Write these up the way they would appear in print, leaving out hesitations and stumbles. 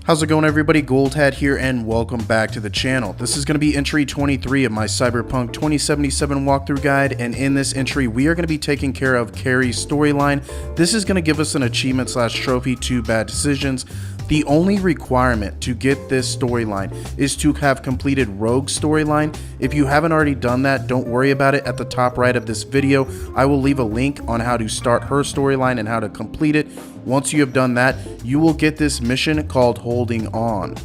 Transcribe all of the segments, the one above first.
How's it going, everybody? Goldhat here and welcome back to the channel. This is going to be entry 23 of my Cyberpunk 2077 walkthrough guide, and in this entry we are going to be taking care of Kerry's storyline. This is going to give us an achievement / trophy to bad decisions. The only requirement to get this storyline is to have completed Rogue's storyline. If you haven't already done that, don't worry about it. At the top right of this video, I will leave a link on how to start her storyline and how to complete it. Once you have done that, you will get this mission called Holding On.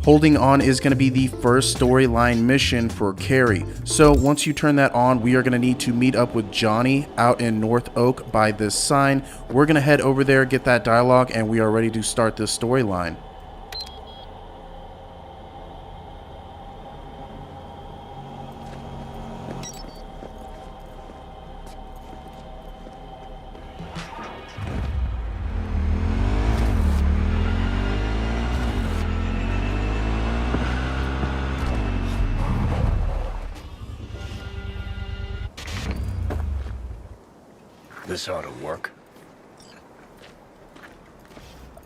Holding On is going to be the first storyline mission for Kerry. So once you turn that on, we are going to need to meet up with Johnny out in North Oak by this sign. We're going to head over there, get that dialogue, and we are ready to start this storyline. This ought to work.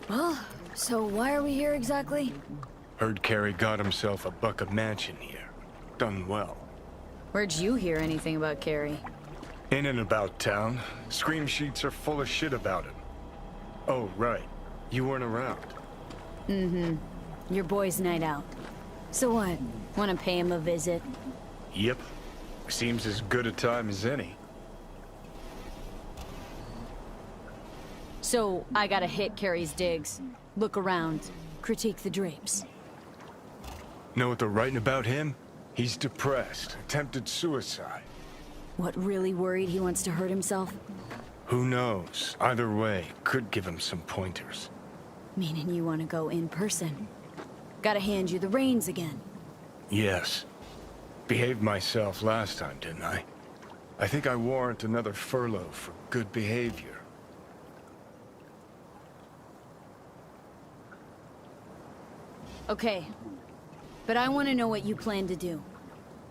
Well, so why are we here exactly? Heard Kerry got himself a bucket mansion here. Done well. Where'd you hear anything about Kerry? In and about town. Scream sheets are full of shit about him. Oh, right. You weren't around. Your boy's night out. So what? Want to pay him a visit? Yep. Seems as good a time as any. So I gotta hit Kerry's digs, look around, critique the drapes. Know what they're writing about him? He's depressed, attempted suicide. What, really worried he wants to hurt himself? Who knows? Either way, could give him some pointers. Meaning you want to go in person. Gotta hand you the reins again. Yes. Behaved myself last time, didn't I? I think I warrant another furlough for good behavior. Okay, but I want to know what you plan to do.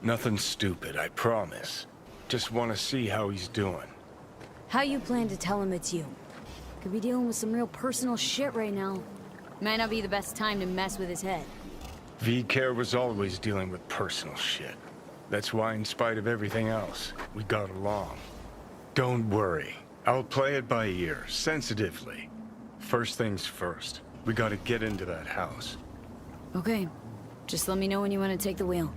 Nothing stupid, I promise. Just want to see how he's doing. How you plan to tell him it's you? Could be dealing with some real personal shit right now. Might not be the best time to mess with his head. V-Care was always dealing with personal shit. That's why, in spite of everything else, we got along. Don't worry. I'll play it by ear, sensitively. First things first. We gotta get into that house. Okay, just let me know when you want to take the wheel.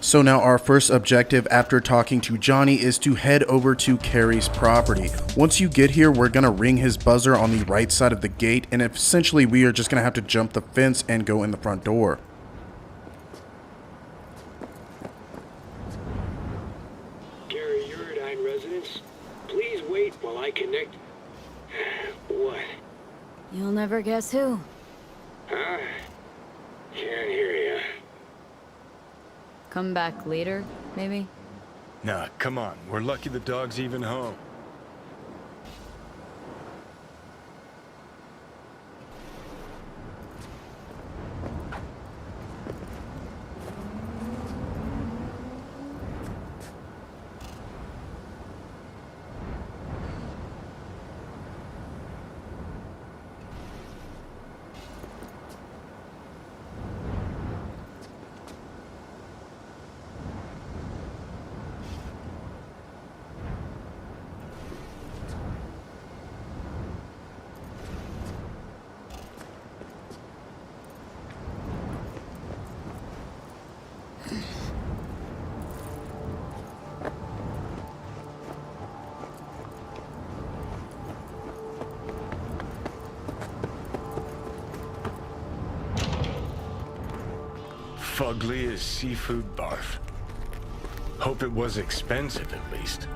So now our first objective after talking to Johnny is to head over to Kerry's property. Once you get here, we're going to ring his buzzer on the right side of the gate, and essentially we are just going to have to jump the fence and go in the front door. Kerry Eurodyne residence, please wait while I connect. What? You'll never guess who. Huh? Can't hear ya. Come back later, maybe? Nah, come on. We're lucky the dog's even home. Fugly as seafood barf. Hope it was expensive, at least.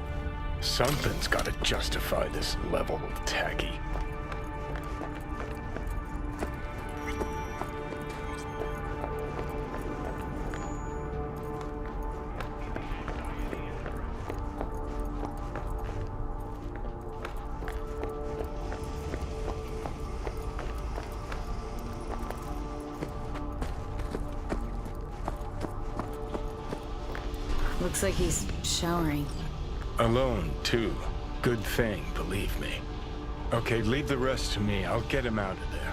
Something's gotta justify this level of tacky. Looks like he's showering. Alone, too. Good thing, believe me. Okay, leave the rest to me. I'll get him out of there.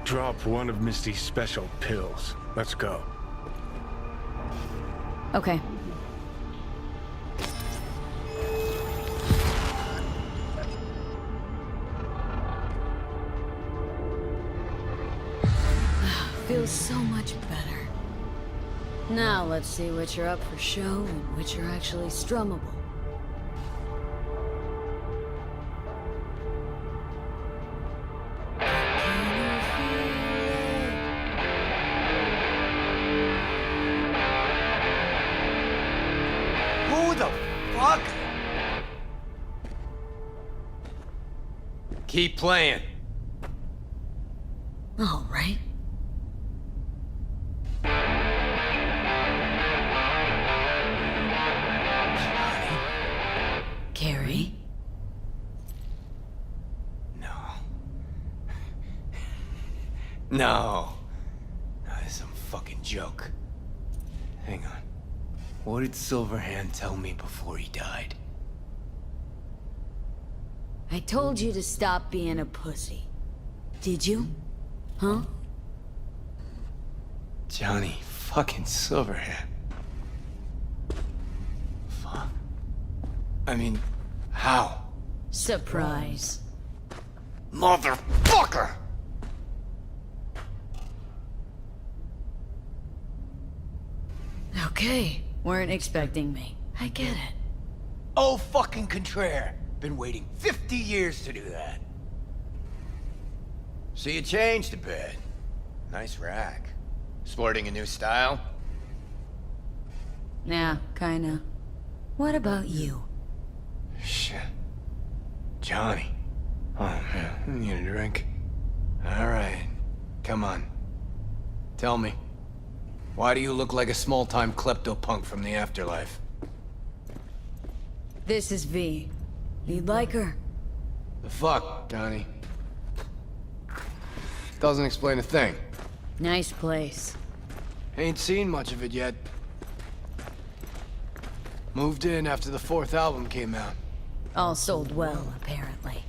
Drop one of Misty's special pills. Let's go. Okay. Feels so much better. Now let's see which are up for show and which are actually strummable. Who the fuck? Keep playing. All right. Kerry? No. No. This is some fucking joke. Hang on. What did Silverhand tell me before he died? I told you to stop being a pussy. Did you? Huh? Johnny fucking Silverhand. Fuck. I mean, how? Surprise. Motherfucker! Okay, weren't expecting me. I get it. Oh, fucking contraire. Been waiting 50 years to do that. So you changed a bit. Nice rack. Sporting a new style? Yeah, kinda. What about you? Shit. Johnny. Oh, man. I need a drink. Alright. Come on. Tell me. Why do you look like a small-time klepto-punk from the afterlife? This is V. You'd like her? The fuck, Johnny? Doesn't explain a thing. Nice place. Ain't seen much of it yet. Moved in after the 4th album came out. All sold well, apparently.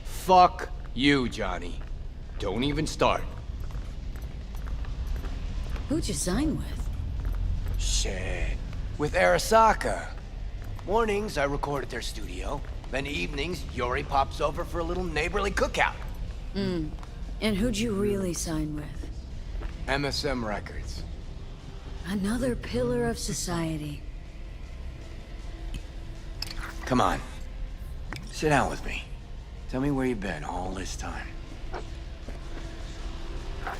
Fuck you, Johnny. Don't even start. Who'd you sign with? Shit. With Arasaka. Mornings, I record at their studio. Then evenings, Yori pops over for a little neighborly cookout. And who'd you really sign with? MSM Records. Another pillar of society. Come on. Sit down with me. Tell me where you've been all this time.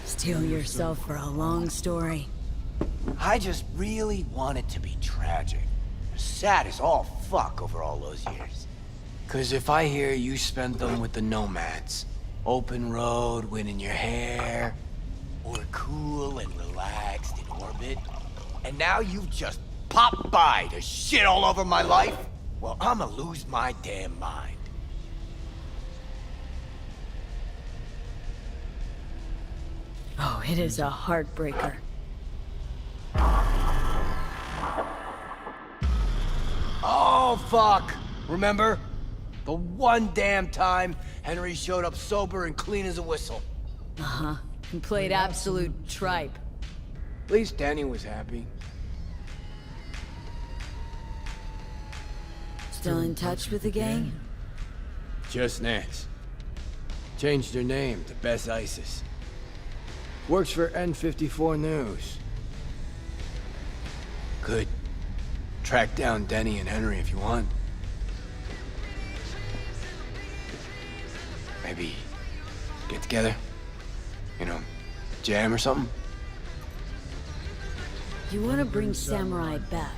Steel yourself for a long story. I just really want it to be tragic. Sad as all fuck over all those years. 'Cause if I hear you spent them with the Nomads, open road, wind in your hair, or cool and relaxed in orbit, and now you've just popped by to shit all over my life, well, I'ma lose my damn mind. Oh, it is a heartbreaker. Oh, fuck! Remember? The one damn time Henry showed up sober and clean as a whistle. Uh-huh. And played absolute tripe. At least Danny was happy. Still in touch with the gang? Just Nance. Changed her name to Bess Isis. Works for N54 News. Could track down Denny and Henry if you want. Maybe get together? You know, jam or something? You want to bring Samurai back?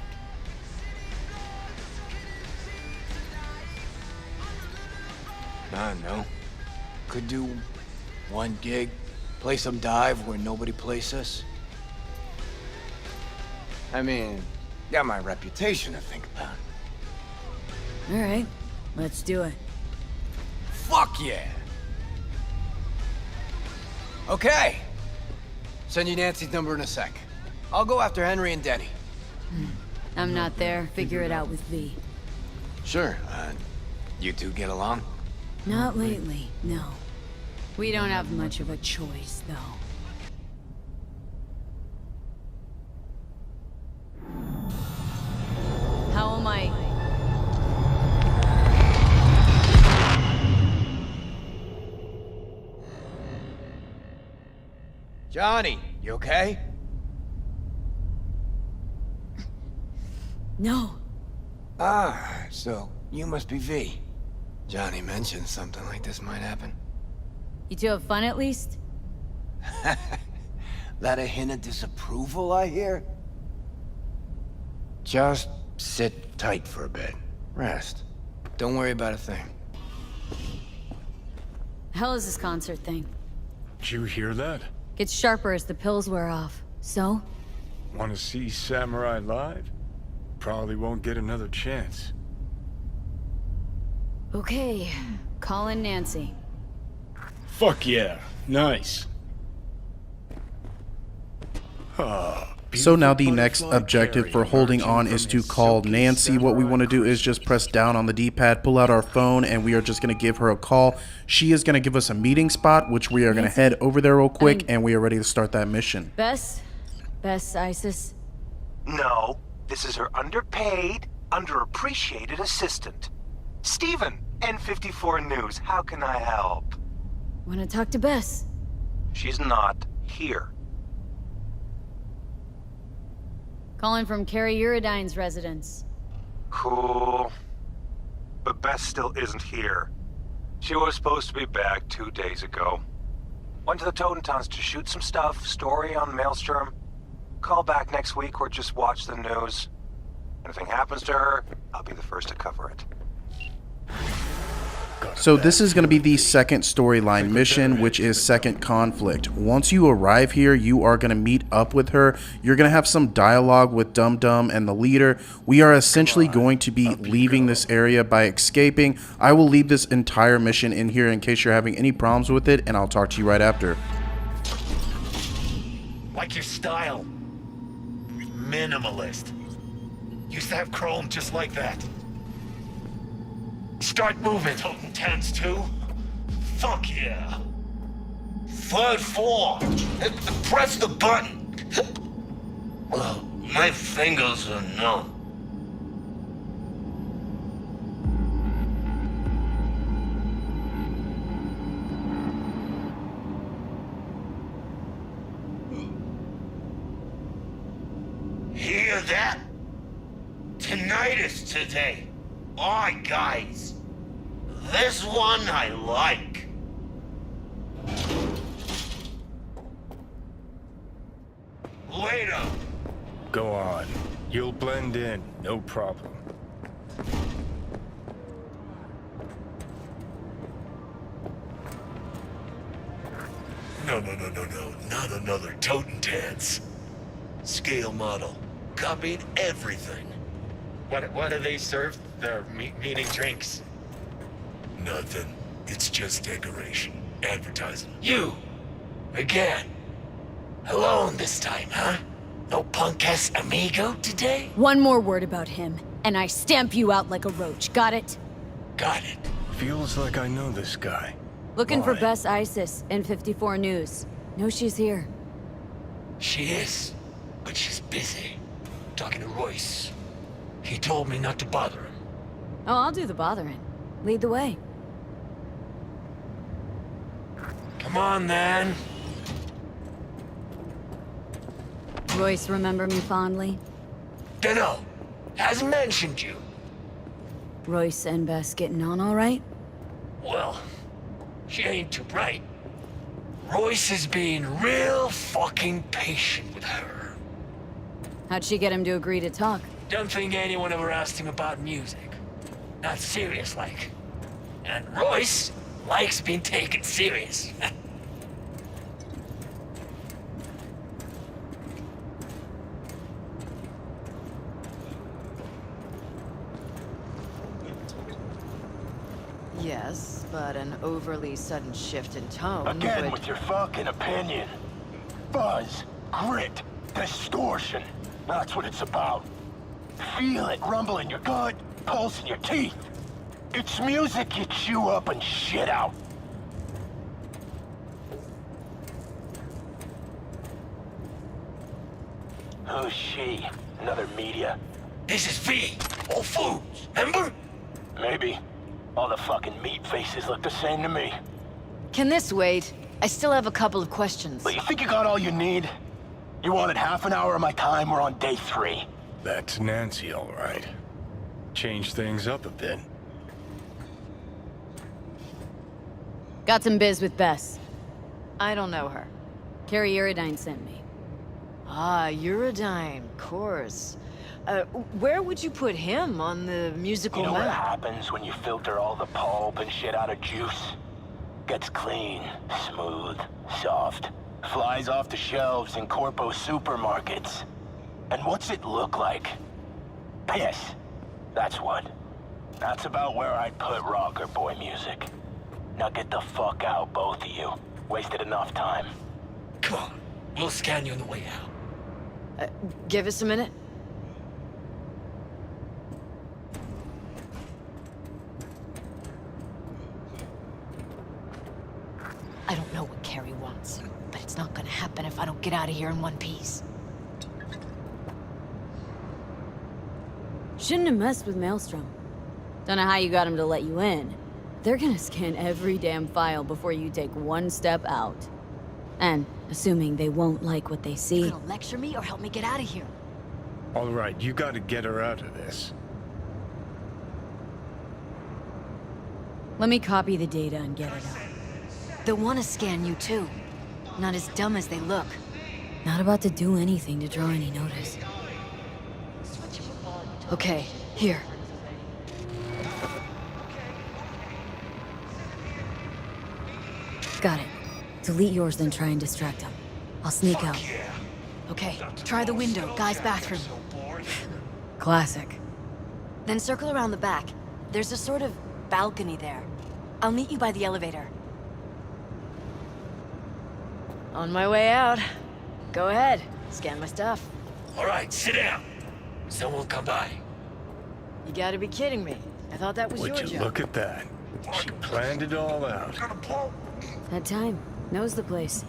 I don't know. Could do one gig, play some dive where nobody plays us. I mean, got my reputation to think about. All right, let's do it. Fuck yeah! Okay. Send you Nancy's number in a sec. I'll go after Henry and Denny. I'm not there. Figure it out with V. Sure. You two get along? Not lately, no. We don't have much of a choice, though. How am I? Johnny, you okay? No. Ah, so you must be V. Johnny mentioned something like this might happen. You two have fun at least? That a hint of disapproval, I hear? Just sit tight for a bit. Rest. Don't worry about a thing. Hell is this concert thing? Did you hear that? Gets sharper as the pills wear off. So? Want to see Samurai live? Probably won't get another chance. Okay. Call in Nancy. Fuck yeah. Nice. So now the next objective for holding on is to call Nancy. What we want to do is just press down on the D-pad, pull out our phone, and we are just going to give her a call. She is going to give us a meeting spot, which we are going to head over there real quick, and we are ready to start that mission. Bess? Bess Isis? No, this is her underpaid, underappreciated assistant. Steven, N54 News, how can I help? Wanna talk to Bess? She's not here. Calling from Kerry Eurodyne's residence. Cool. But Bess still isn't here. She was supposed to be back 2 days ago. Went to the Totentons to shoot some stuff, story on Maelstrom. Call back next week or just watch the news. Anything happens to her, I'll be the first to cover it. So this is going to be the second storyline mission, which is Second Conflict. Once you arrive here, you are going to meet up with her. You're going to have some dialogue with Dum Dum and the leader. We are essentially going to be leaving this area by escaping. I will leave this entire mission in here in case you're having any problems with it, and I'll talk to you right after. Like your style. Minimalist. Used to have chrome just like that. Start moving. Totentans too? Fuck yeah. Third floor. Press the button. My fingers are numb. Hear that? Tinnitus today. Alright, guys. This one I like. Later. Go on. You'll blend in, no problem. No. Not another Totentans. Scale model. Copied everything. What do they serve their meeting drinks? Nothing. It's just decoration. Advertising. You! Again. Alone this time, huh? No punk-ass amigo today? One more word about him, and I stamp you out like a roach. Got it? Got it. Feels like I know this guy. Looking for Why? Bess Isis, N54 News. Know she's here. She is, but she's busy. Talking to Royce. He told me not to bother him. Oh, I'll do the bothering. Lead the way. Come on, then. Royce, remember me fondly? Dunno. Hasn't mentioned you. Royce and Bess getting on all right? Well, she ain't too bright. Royce is being real fucking patient with her. How'd she get him to agree to talk? Don't think anyone ever asked him about music. Not serious like. And Royce likes being taken serious. Yes, but an overly sudden shift in tone Again would... with your fucking opinion. Buzz, grit, distortion. That's what it's about. Feel it rumble in your gut, pulse in your teeth. It's music you chew up and shit out. Who's she? Another media? This is V. All Foods, remember? Maybe. All the fucking meat faces look the same to me. Can this wait? I still have a couple of questions. But you think you got all you need? You wanted half an hour of my time, we're on day 3. That's Nancy, all right. Change things up a bit. Got some biz with Bess. I don't know her. Kerry Eurodyne sent me. Ah, Eurodyne, of course. Where would you put him on the musical You know what map? happens when you filter all the pulp and shit out of juice? Gets clean, smooth, soft. Flies off the shelves in corpo supermarkets. And what's it look like? Piss. That's what. That's about where I'd put rocker boy music. Now get the fuck out, both of you. Wasted enough time. Come on, we'll scan you on the way out. Give us a minute. I don't know what Kerry wants, but it's not gonna happen if I don't get out of here in one piece. Shouldn't have messed with Maelstrom. Don't know how you got him to let you in. They're gonna scan every damn file before you take one step out. And assuming they won't like what they You see. gonna lecture me or help me get out of here? All right, you gotta get her out of this. Let me copy the data and get it out. They'll want to scan you too. Not as dumb as they look. Not about to do anything to draw any notice. Okay, here. Got it. Delete yours, then try and distract him. I'll sneak out. Okay, try the window, guy's bathroom. Classic. Then circle around the back. There's a sort of balcony there. I'll meet you by the elevator. On my way out. Go ahead, scan my stuff. All right, sit down. Someone will come by. You gotta be kidding me. I thought that was Would your you job. look at that? She planned it all out. Had time. Knows the place.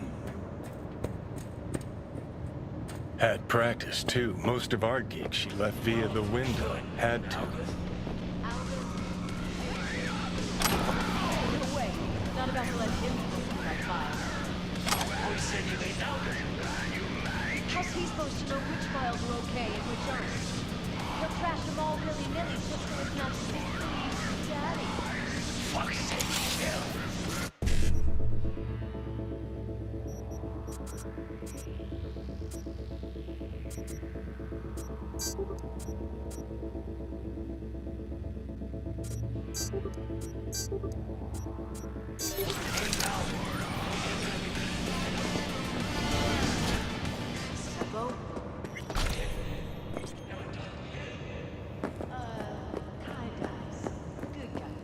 Had practice, too. Most of our gigs she left via the window. Had to. How's he supposed to know which files are okay and which aren't? He'll trash them all willy-nilly just so it's not secretly daddy. Fuck's sake, chill. Bo? Kinda. Good guy.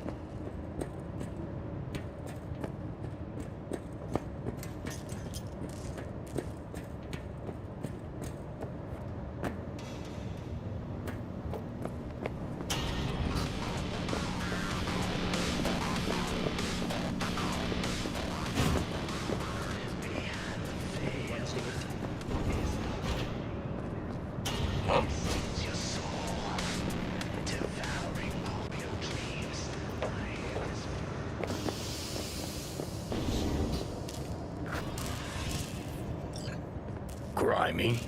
Grimy.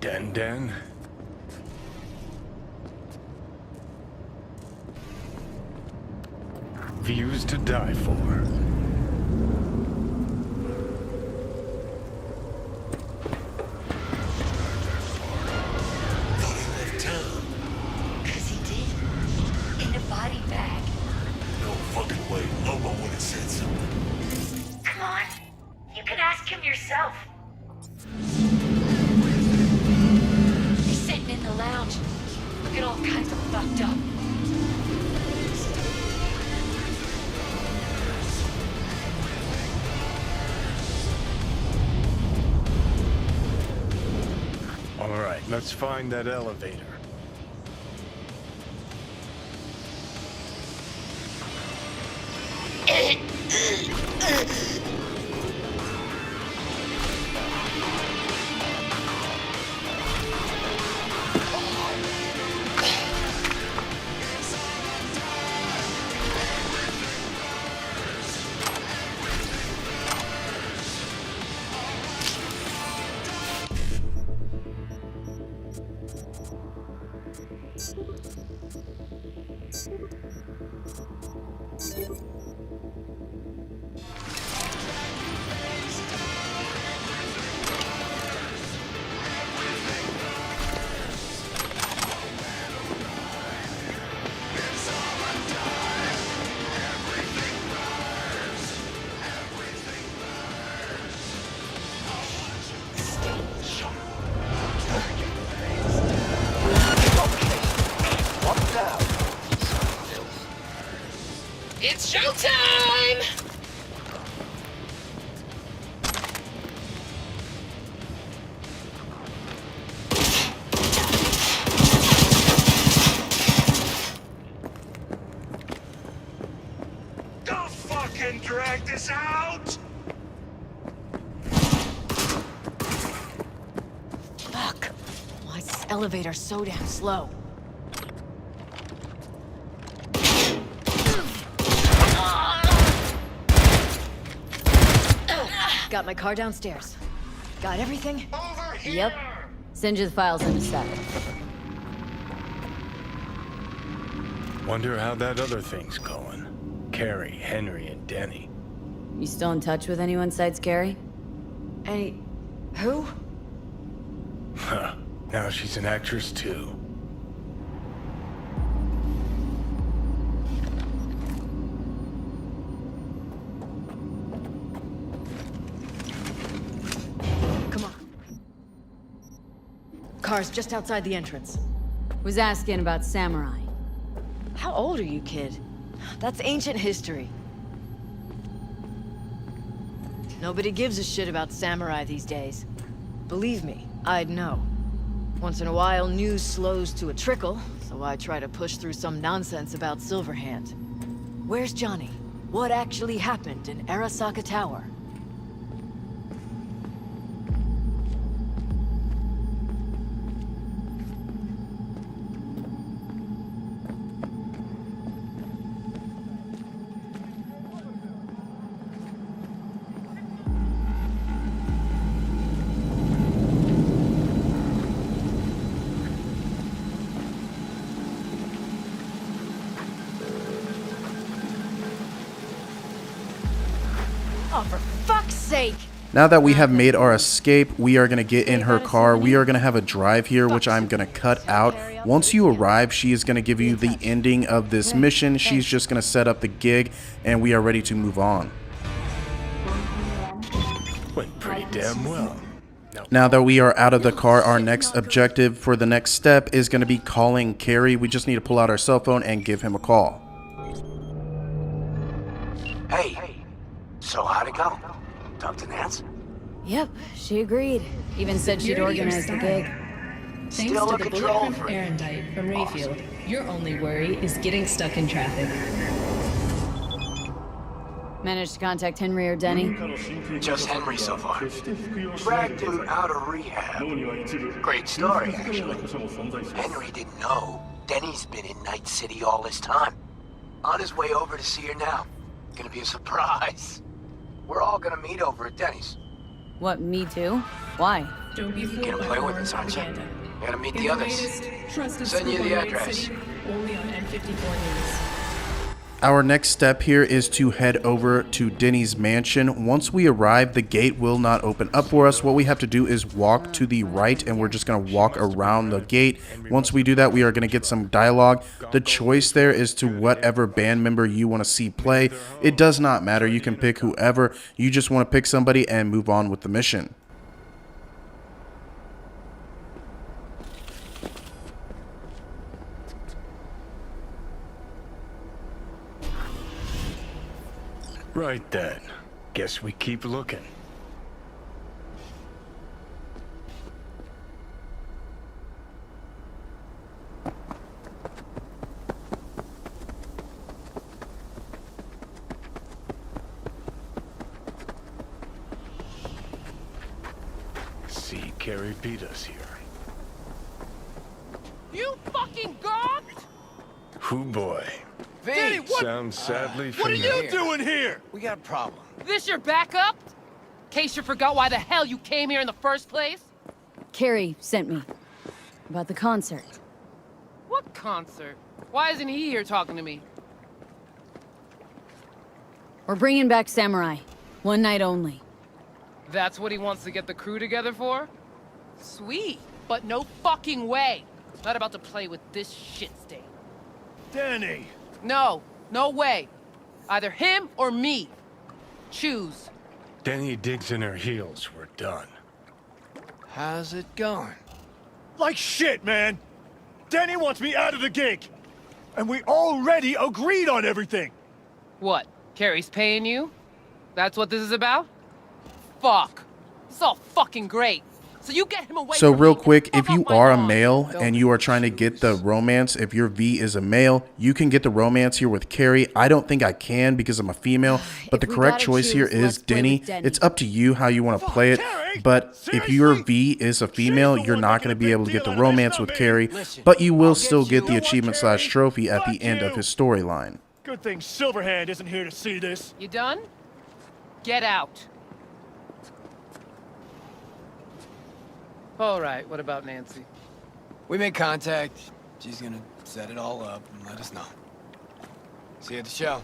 Den. Views to die for. Cause he did. In a body bag. No fucking way. Lobo would have said something. Come on. You can ask him yourself. He's sitting in the lounge. Looking all kinds of fucked up. All right, let's find that elevator. It's showtime! Don't fucking drag this out! Fuck. Why is this elevator so damn slow? Got my car downstairs. Got everything? Yep. Send you the files in a sec. Wonder how that other thing's going. Kerry, Henry, and Denny. You still in touch with anyone besides Kerry? Any... who? Huh. Now she's an actress too. Come on. Car's just outside the entrance. Was asking about Samurai. How old are you, kid? That's ancient history. Nobody gives a shit about samurai these days. Believe me, I'd know. Once in a while, news slows to a trickle, so I try to push through some nonsense about Silverhand. Where's Johnny? What actually happened in Arasaka Tower? Oh, for fuck's sake! Now that we have made our escape, we are going to get in her car. We are going to have a drive here, which I'm going to cut out. Once you arrive, she is going to give you the ending of this mission. She's just going to set up the gig, and we are ready to move on. Went pretty damn well. Now that we are out of the car, our next objective for the next step is going to be calling Kerry. We just need to pull out our cell phone and give him a call. Hey, so how'd it go? Talk to Nance? Yep, she agreed. Even said she'd organize the gig. Thanks Still to a the control bulletproof freak. Erendite from Rayfield, your only worry is getting stuck in traffic. Managed to contact Henry or Denny? Just Henry so far. Dragged him out of rehab. Great story, actually. Henry didn't know Denny's been in Night City all this time. On his way over to see her now. Gonna be a surprise. We're all gonna meet over at Denny's. What, me too? Why? Don't be fooled Gonna by play with foreign us, aren't you? propaganda. Gotta meet It's the others. latest, trusted Send you scoop the on Night address. City, only on N54 News. Our next step here is to head over to Denny's mansion. Once we arrive, the gate will not open up for us. What we have to do is walk to the right, and we're just going to walk around the gate. Once we do that, we are going to get some dialogue. The choice there is to whatever band member you want to see play. It does not matter. You can pick whoever. You just want to pick somebody and move on with the mission. Right then. Guess we keep looking. Kerry beat us here. You fucking gawked? Hoo boy. V! Sounds sadly What are familiar. you doing here? We got a problem. This your backup? In case you forgot why the hell you came here in the first place? Kerry sent me. About the concert. What concert? Why isn't he here talking to me? We're bringing back Samurai. One night only. That's what he wants to get the crew together for? Sweet, but no fucking way. Not about to play with this shit stain. Danny! No, no way. Either him or me. Choose. Denny digs in her heels. We're done. How's it going? Like shit, man! Danny wants me out of the gig! And we already agreed on everything! What? Kerry's paying you? That's what this is about? Fuck. This is all fucking great. So you get him away So from real me, quick, fuck if you up my are a lawn. male and you are trying to get the romance, if your V is a male, you can get the romance here with Kerry. I don't think I can because I'm a female, but the If we correct gotta choice here choose, is let's play Denny. with Denny. It's up to you how you want to play it, Kerry? but if your Seriously? V is a female, She's the you're one not making going a to be big able to get deal the out of this, romance not with me. Kerry, Listen, but you will I'll get still get you. the You know what, achievement/trophy at the Fuck end of you. his storyline. Good thing Silverhand isn't here to see this. You done? Get out. All right, what about Nancy? We made contact. She's gonna set it all up and let us know. See you at the show.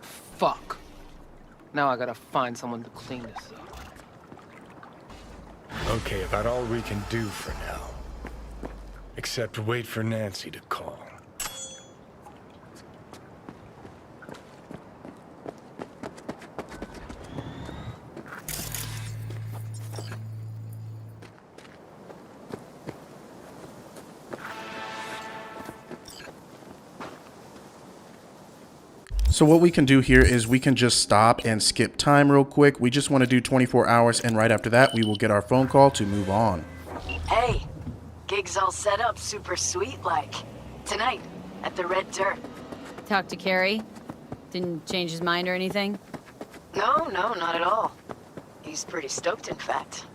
Fuck. Now I gotta find someone to clean this up. Okay, about all we can do for now. Except wait for Nancy to call. So what we can do here is we can just stop and skip time real quick. We just want to do 24 hours, and right after that, we will get our phone call to move on. Hey, gig's all set up super sweet like. Tonight, at the Red Dirt. Talk to Kerry? Didn't change his mind or anything? No, not at all. He's pretty stoked, in fact.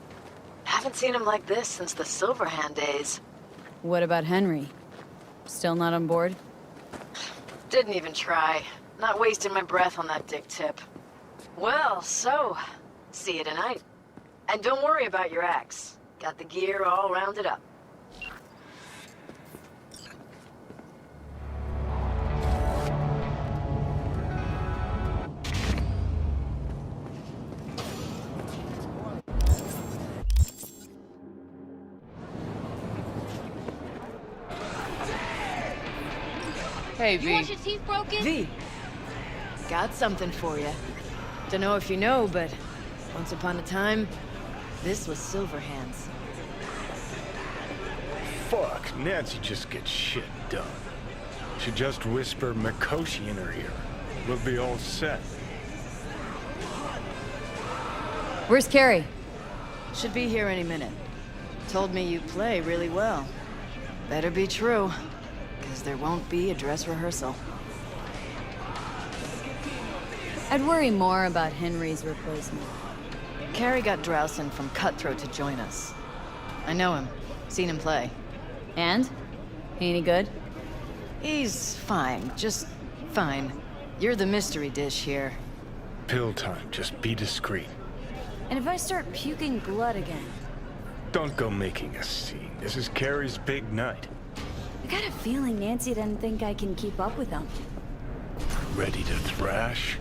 Haven't seen him like this since the Silverhand days. What about Henry? Still not on board? Didn't even try. Not wasting my breath on that dick tip. Well, so, see you tonight. And don't worry about your axe. Got the gear all rounded up. Hey, You want V. your teeth broken? V, got something for you. Dunno if you know, but once upon a time, this was Silverhand's. Fuck, Nancy just gets shit done. She just whisper Mikoshi in her ear. We'll be all set. Where's Kerry? Should be here any minute. Told me you play really well. Better be true, because there won't be a dress rehearsal. I'd worry more about Henry's replacement. Kerry got Drowson from Cutthroat to join us. I know him. Seen him play. And? He any good? He's fine. Just fine. You're the mystery dish here. Pill time, just be discreet. And if I start puking blood again? Don't go making a scene. This is Kerry's big night. I got a feeling Nancy doesn't think I can keep up with him. Ready to thrash?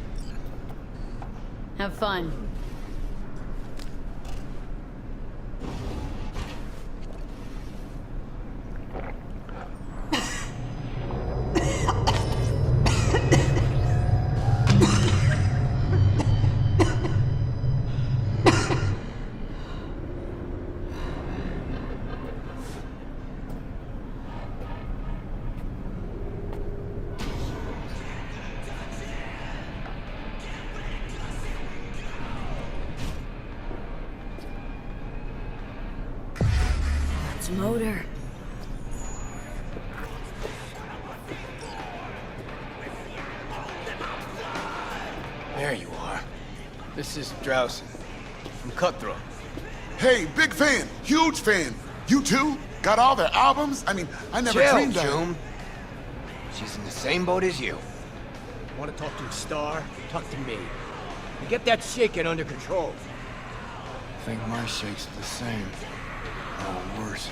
Have fun. It's motor. There you are. This is Drowson from Cutthroat. Hey, big fan, huge fan. You too? Got all their albums? I mean, I never Chill, dreamed that. Joom. She's in the same boat as you. Want to talk to a star? Talk to me. And get that shaking under control. I think my shake's the same. Or worse.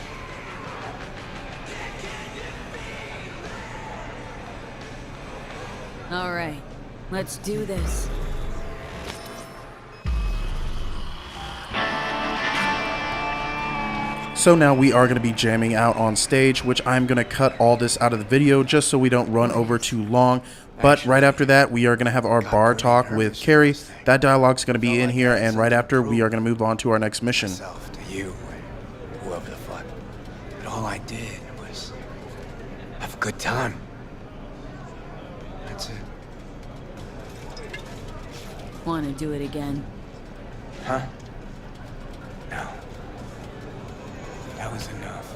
All right, let's do this. So now we are going to be jamming out on stage, which I'm going to cut all this out of the video just so we don't run over too long. But right after that, we are going to have our bar talk with Kerry. That dialogue's going to be in here, and right after, we are going to move on to our next mission. To you, whoever the fuck. But all I did was have a good time. That's it. Want to do it again? Huh? No. That was enough.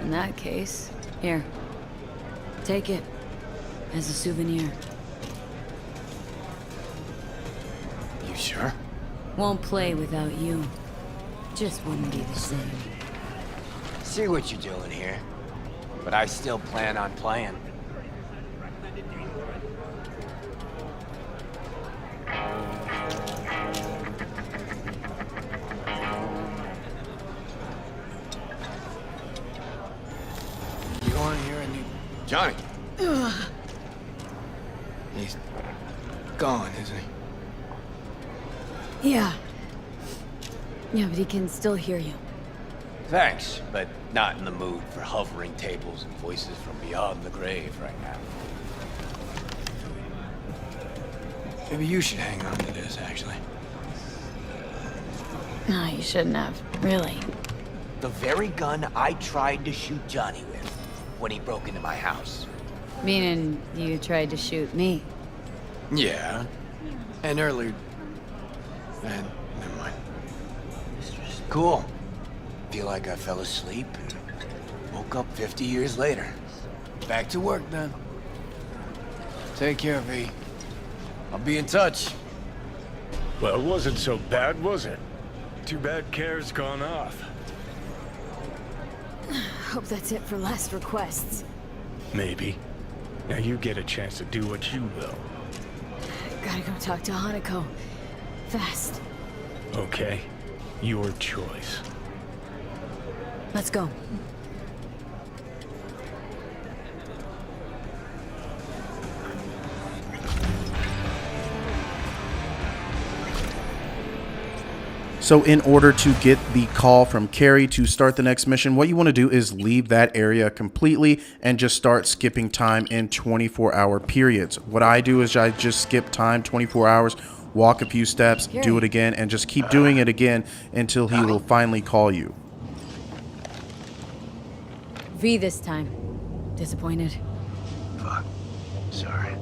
In that case, here. Take it. As a souvenir. You sure? Won't play without you. Just wouldn't be the same. See what you're doing here. But I still plan on playing. You want to hear a new... Johnny! He's gone, isn't he? Yeah. Yeah, but he can still hear you. Thanks, but not in the mood for hovering tables and voices from beyond the grave right now. Maybe you should hang on to this, actually. No, you shouldn't have. Really. The very gun I tried to shoot Johnny with when he broke into my house. Meaning you tried to shoot me. Yeah. And earlier... And never mind. Cool. Feel like I fell asleep and woke up 50 years later. Back to work then. Take care, V. I'll be in touch. Well, it wasn't so bad, was it? Too bad Care's gone off. Hope that's it for last requests. Maybe. Now you get a chance to do what you will. Gotta go talk to Hanako. Fast. Okay. Your choice. Let's go. So in order to get the call from Kerry to start the next mission, what you want to do is leave that area completely and just start skipping time in 24-hour periods. What I do is I just skip time 24 hours, walk a few steps, do it again, and just keep doing it again until he will finally call you. V this time. Disappointed? Fuck. Sorry.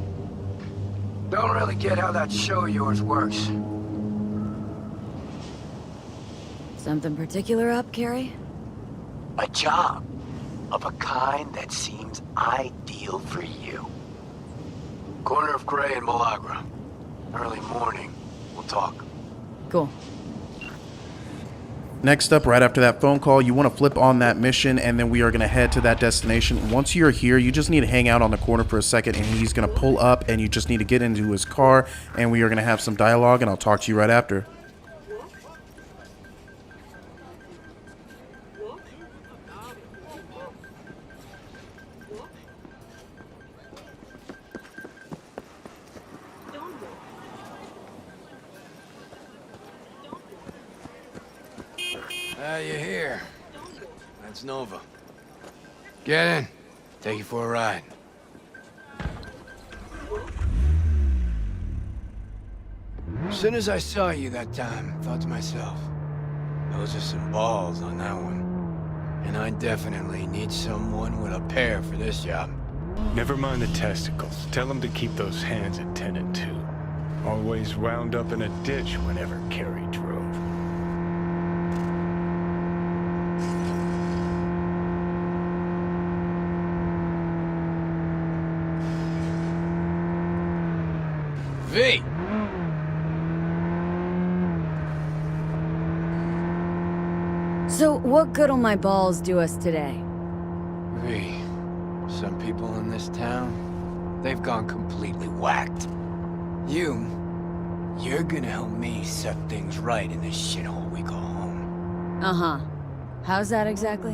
Don't really get how that show of yours works. Something particular up, Kerry? A job of a kind that seems ideal for you. Corner of Gray and Malagra. Early morning. We'll talk. Cool. Next up, right after that phone call, you want to flip on that mission, and then we are going to head to that destination. Once you're here, you just need to hang out on the corner for a second, and he's going to pull up, and you just need to get into his car, and we are going to have some dialogue, and I'll talk to you right after. You're here. That's Nova. Get in. Take you for a ride. As soon as I saw you that time, I thought to myself, those are some balls on that one. And I definitely need someone with a pair for this job. Never mind the testicles. Tell him to keep those hands attended to. Always wound up in a ditch whenever Kerry drove. V! So, what good'll my balls do us today? V, some people in this town, they've gone completely whacked. You're gonna help me set things right in this shithole we call home. Uh-huh. How's that exactly?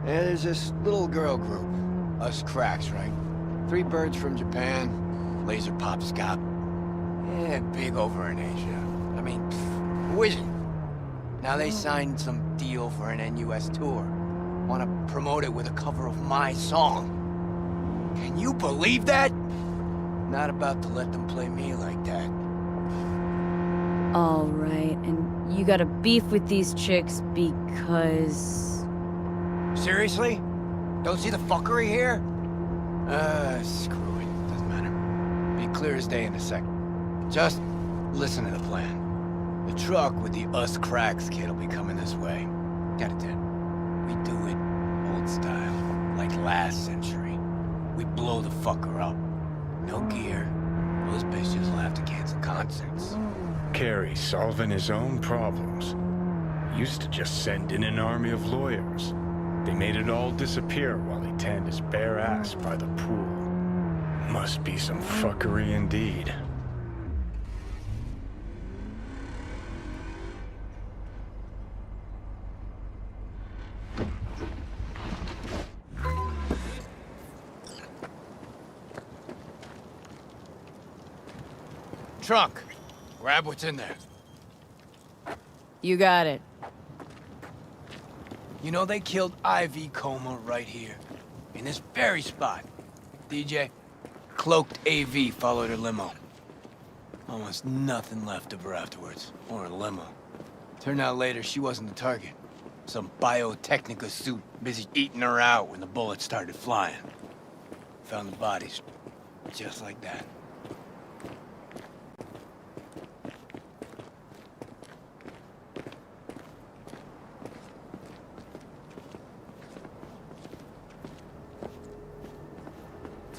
Yeah, there's this little girl group. Us cracks, right? 3 birds from Japan, laser pop scop. Yeah, big over in Asia. I mean, who isn't? Now they signed some deal for an NUS tour. Want to promote it with a cover of my song. Can you believe that? Not about to let them play me like that. All right, and you got a beef with these chicks because... Seriously? Don't see the fuckery here? Screw it. Doesn't matter. Be clear as day in a sec. Just listen to the plan. The truck with the us cracks kid will be coming this way. Got it, Ted. We do it old style, like last century. We blow the fucker up. No gear. Those bitches will have to cancel concerts. Kerry solving his own problems. Used to just send in an army of lawyers. They made it all disappear while he tanned his bare ass by the pool. Must be some fuckery indeed. Trunk. Grab what's in there. You got it. You know they killed Ivy Coma right here. In this very spot. DJ, cloaked AV followed her limo. Almost nothing left of her afterwards. Or a limo. Turned out later she wasn't the target. Some Biotechnica suit busy eating her out when the bullets started flying. Found the bodies. Just like that.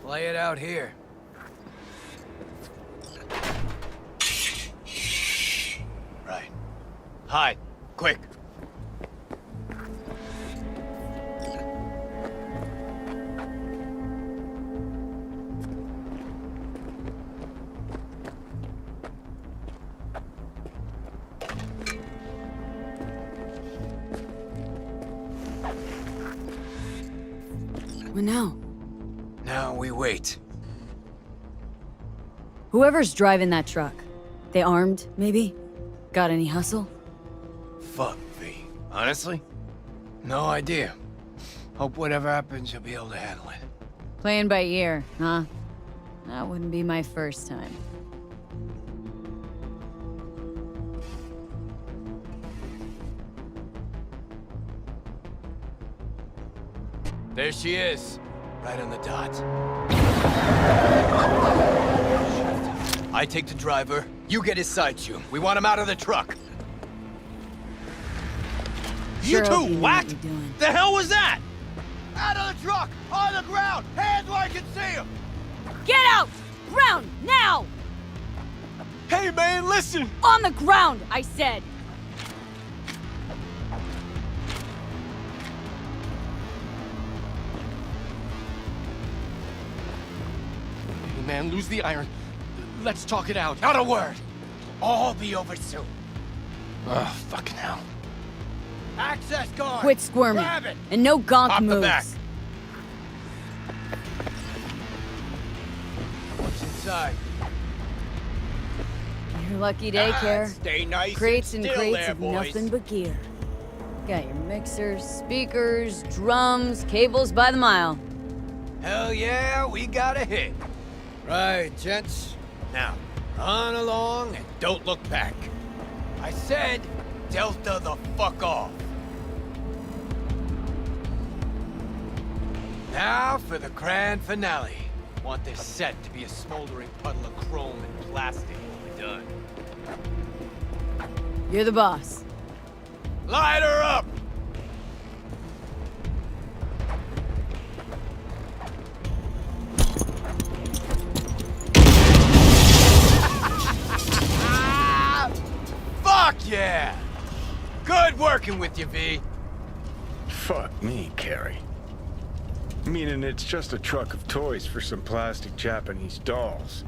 Lay it out here. Right. Hide. Quick. What now? Now we wait. Whoever's driving that truck, they armed, maybe? Got any hustle? Fuck, V. Honestly? No idea. Hope whatever happens, you'll be able to handle it. Playing by ear, huh? That wouldn't be my first time. There she is. Right on the dot. I take the driver. You get his side shoe. We want him out of the truck. Sure, You two whacked? The hell was that? Out of the truck! On the ground! Hands where I can see him! Get out! Ground, now! Hey, man, listen! On the ground, I said! Hey, man, lose the iron. Let's talk it out. Not a word! All be over soon. Ugh, fucking hell. Access guard! Quit squirming. Grab it! And no gonk Pop moves. the back. What's inside? Your lucky day, Care. Stay nice Crates and still crates there, of boys. nothing but gear. Got your mixers, speakers, drums, cables by the mile. Hell yeah, we got a hit. Right, gents. Now, run along and don't look back. I said, Delta the fuck off. Now for the grand finale. Want this set to be a smoldering puddle of chrome and plastic when we're done. You're the boss. Light her up! Fuck yeah! Good work, fucking with you, V. Fuck me, Kerry. Meaning it's just a truck of toys for some plastic Japanese dolls.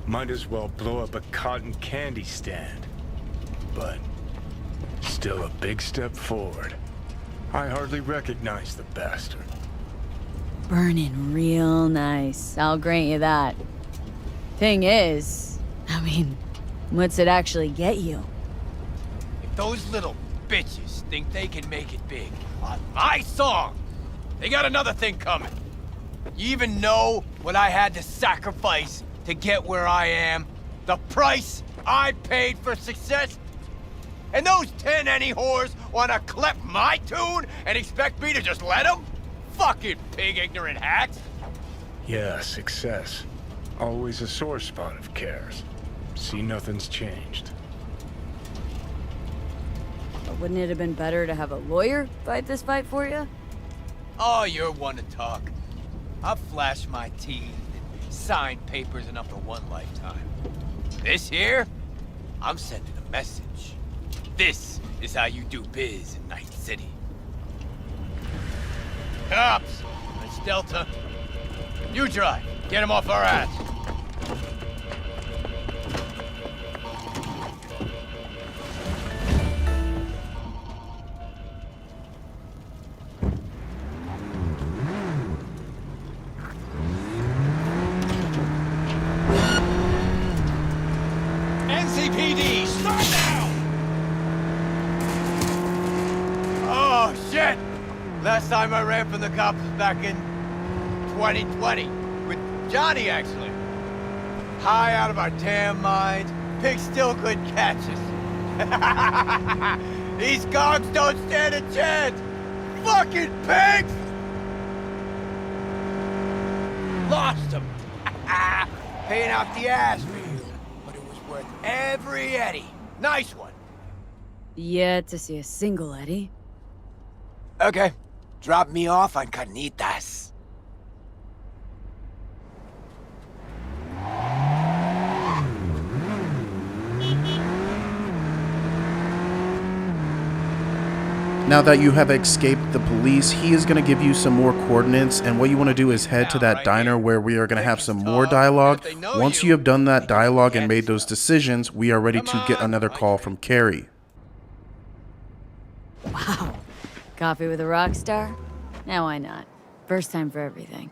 Might as well blow up a cotton candy stand. But still a big step forward. I hardly recognize the bastard. Burning real nice. I'll grant you that. Thing is, I mean, what's it actually get you? If those little bitches think they can make it big on my song, they got another thing coming. You even know what I had to sacrifice to get where I am? The price I paid for success? And those 10 any whores wanna clip my tune and expect me to just let them? Fucking pig ignorant hacks! Yeah, success. Always a sore spot of Cares. See, nothing's changed. But wouldn't it have been better to have a lawyer fight this fight for you? Oh, you're one to talk. I've flashed my teeth and signed papers enough for one lifetime. This here, I'm sending a message. This is how you do biz in Night City. Cops! It's Delta. You drive. Get him off our ass. NCPD, start now! Oh, shit! Last time I ran from the cops was back in 2020. With Johnny, actually. High out of our damn minds. Pigs still couldn't catch us. These cogs don't stand a chance! Fucking pigs! Lost them. Paying out the ass for you. But it was worth every eddy. Nice one. Yet to see a single Eddie. Okay. Drop me off on Carnitas. Now that you have escaped the police, he is going to give you some more coordinates, and what you want to do is head to that diner where we are going to have some more dialogue. Once you have done that dialogue and made those decisions, we are ready to get another call from Kerry. Wow. Coffee with a rock star? Now why not? First time for everything.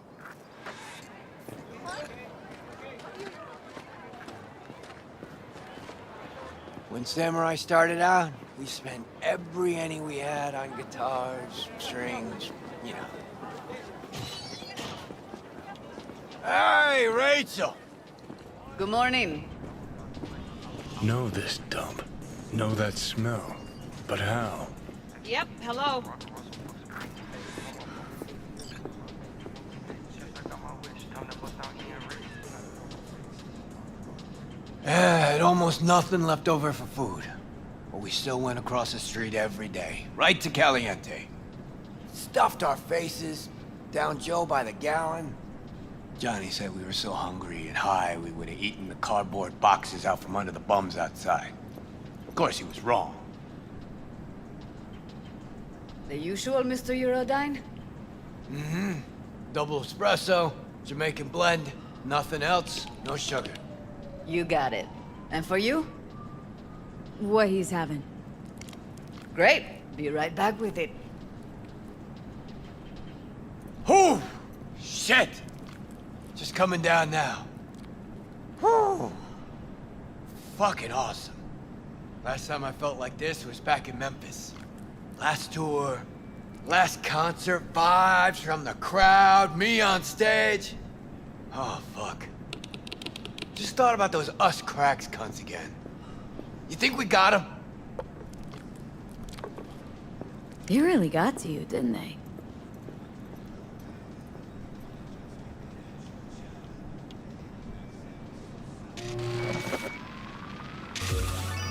When Samurai started out, we spent every penny we had on guitars, strings, you know. Hey, Rachel! Good morning. Know this dump. Know that smell. But how? Yep, hello. Had almost nothing left over for food. But we still went across the street every day, right to Caliente. Stuffed our faces, downed Joe by the gallon. Johnny said we were so hungry and high we would have eaten the cardboard boxes out from under the bums outside. Of course, he was wrong. The usual, Mr. Eurodyne? Mm-hmm. Double espresso, Jamaican blend, nothing else, no sugar. You got it. And for you? What he's having. Great. Be right back with it. Whew! Shit! Just coming down now. Whew! Fucking awesome. Last time I felt like this was back in Memphis. Last tour, last concert, vibes from the crowd, me on stage. Oh, fuck. Just thought about those us cracks cunts again. You think we got them? They really got to you, didn't they?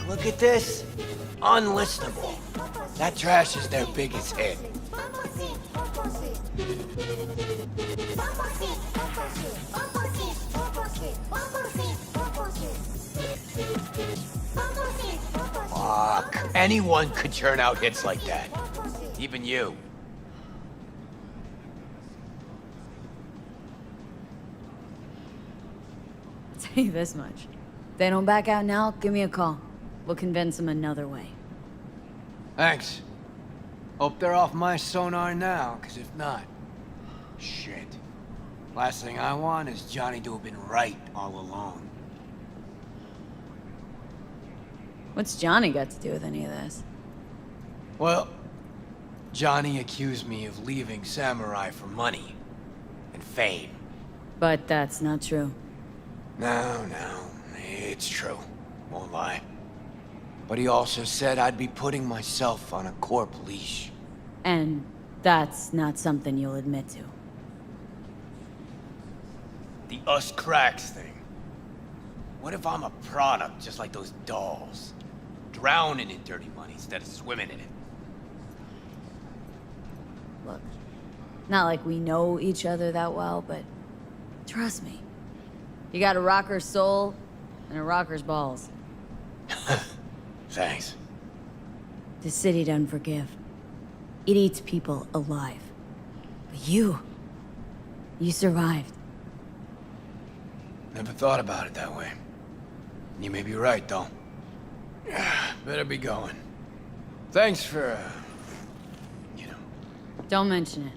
Look at this. Unlistenable. That trash is their biggest hit. Fuck. Anyone could churn out hits like that. Even you. I'll tell you this much. If they don't back out now, give me a call. We'll convince them another way. Thanks. Hope they're off my sonar now, because if not... Shit. Last thing I want is Johnny to have been right all along. What's Johnny got to do with any of this? Well, Johnny accused me of leaving Samurai for money and fame. But that's not true. No, it's true. Won't lie. But he also said I'd be putting myself on a corp leash. And that's not something you'll admit to. The us cracks thing. What if I'm a product just like those dolls? Drowning in dirty money instead of swimming in it. Look, not like we know each other that well, but trust me. You got a rocker's soul and a rocker's balls. Thanks. The city doesn't forgive. It eats people alive. But you survived. Never thought about it that way. You may be right, though. Better be going. Thanks for, Don't mention it.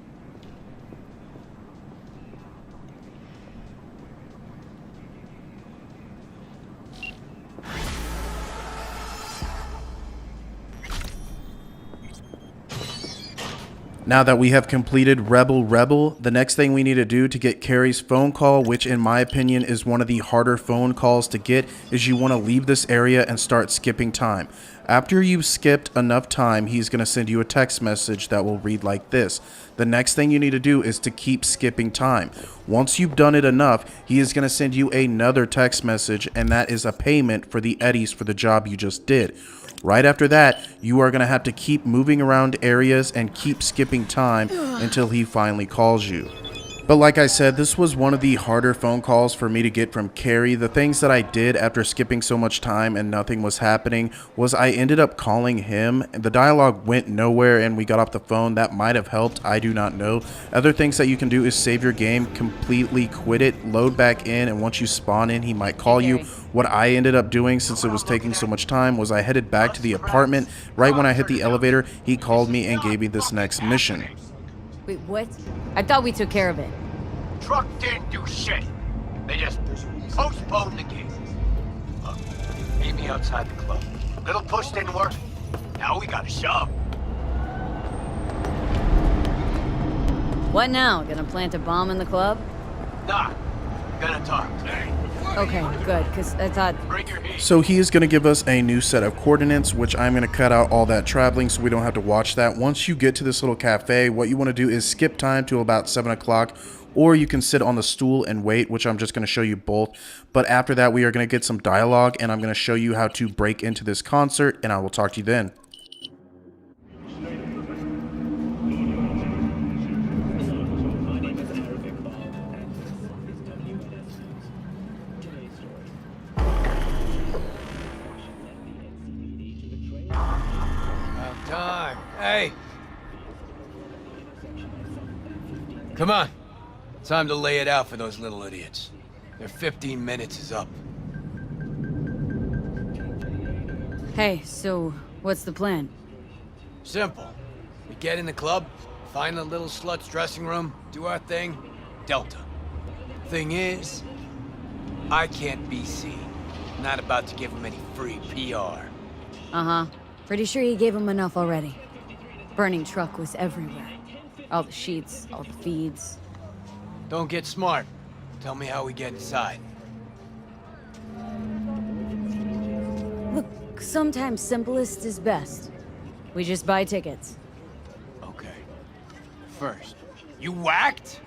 Now that we have completed Rebel, the next thing we need to do to get Kerry's phone call, which in my opinion is one of the harder phone calls to get, is you want to leave this area and start skipping time. After you've skipped enough time, he's going to send you a text message that will read like this. The next thing you need to do is to keep skipping time. Once you've done it enough, he is going to send you another text message, and that is a payment for the eddies for the job you just did. Right after that, you are going to have to keep moving around areas and keep skipping time until he finally calls you. But like I said, this was one of the harder phone calls for me to get from Kerry. The things that I did after skipping so much time and nothing was happening was I ended up calling him. The dialogue went nowhere and we got off the phone. That might have helped. I do not know. Other things that you can do is save your game, completely quit it, load back in, and once you spawn in, he might call you. What I ended up doing, since it was taking so much time, was I headed back to the apartment. Right when I hit the elevator, he called me and gave me this next mission. Wait, what? I thought we took care of it. Truck didn't do shit. They just postponed the game. Look, meet me outside the club. Little push didn't work. Now we gotta shove. What now? Gonna plant a bomb in the club? Nah, gonna talk. Okay, good, because I thought... So he is going to give us a new set of coordinates, which I'm going to cut out all that traveling so we don't have to watch that. Once you get to this little cafe, what you want to do is skip time to about 7 o'clock, or you can sit on the stool and wait, which I'm just going to show you both. But after that, we are going to get some dialogue, and I'm going to show you how to break into this concert, and I will talk to you then. Time. Hey! Come on. Time to lay it out for those little idiots. Their 15 minutes is up. Hey, so what's the plan? Simple. We get in the club, find the little slut's dressing room, do our thing, Delta. Thing is, I can't be seen. Not about to give him any free PR. Uh-huh. Pretty sure he gave him enough already. Burning truck was everywhere. All the sheets, all the feeds. Don't get smart. Tell me how we get inside. Look, sometimes simplest is best. We just buy tickets. Okay. First, you whacked?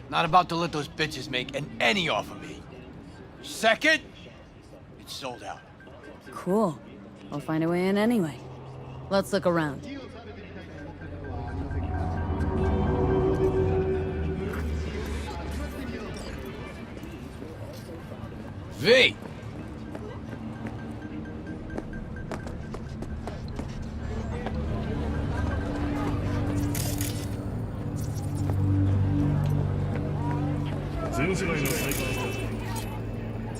Not about to let those bitches make an any off of me. Second, it's sold out. Cool. We'll find a way in anyway. Let's look around. V! 全世代のサイバースタジオに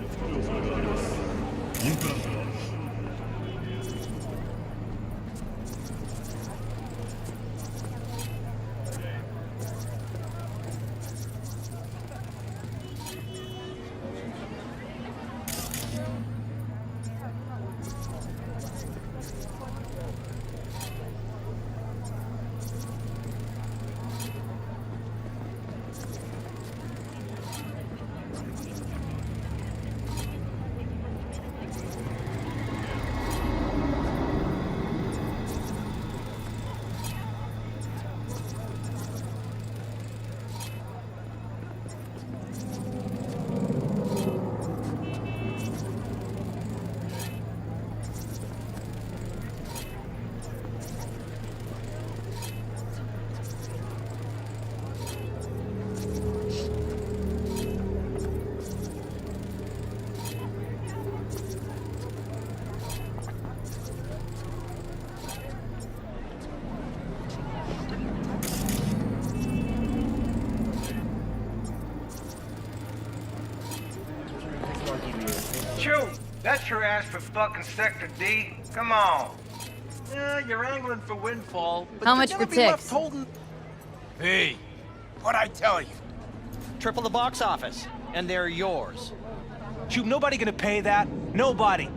副おそれがあります。インプラントはShoot! That's your ass for fucking Sector D. Come on. Yeah, you're angling for windfall, but How you're much gonna for be ticks? left holding... Hey, what'd I tell you? Triple the box office, and they're yours. Shoot, nobody gonna pay that. Nobody.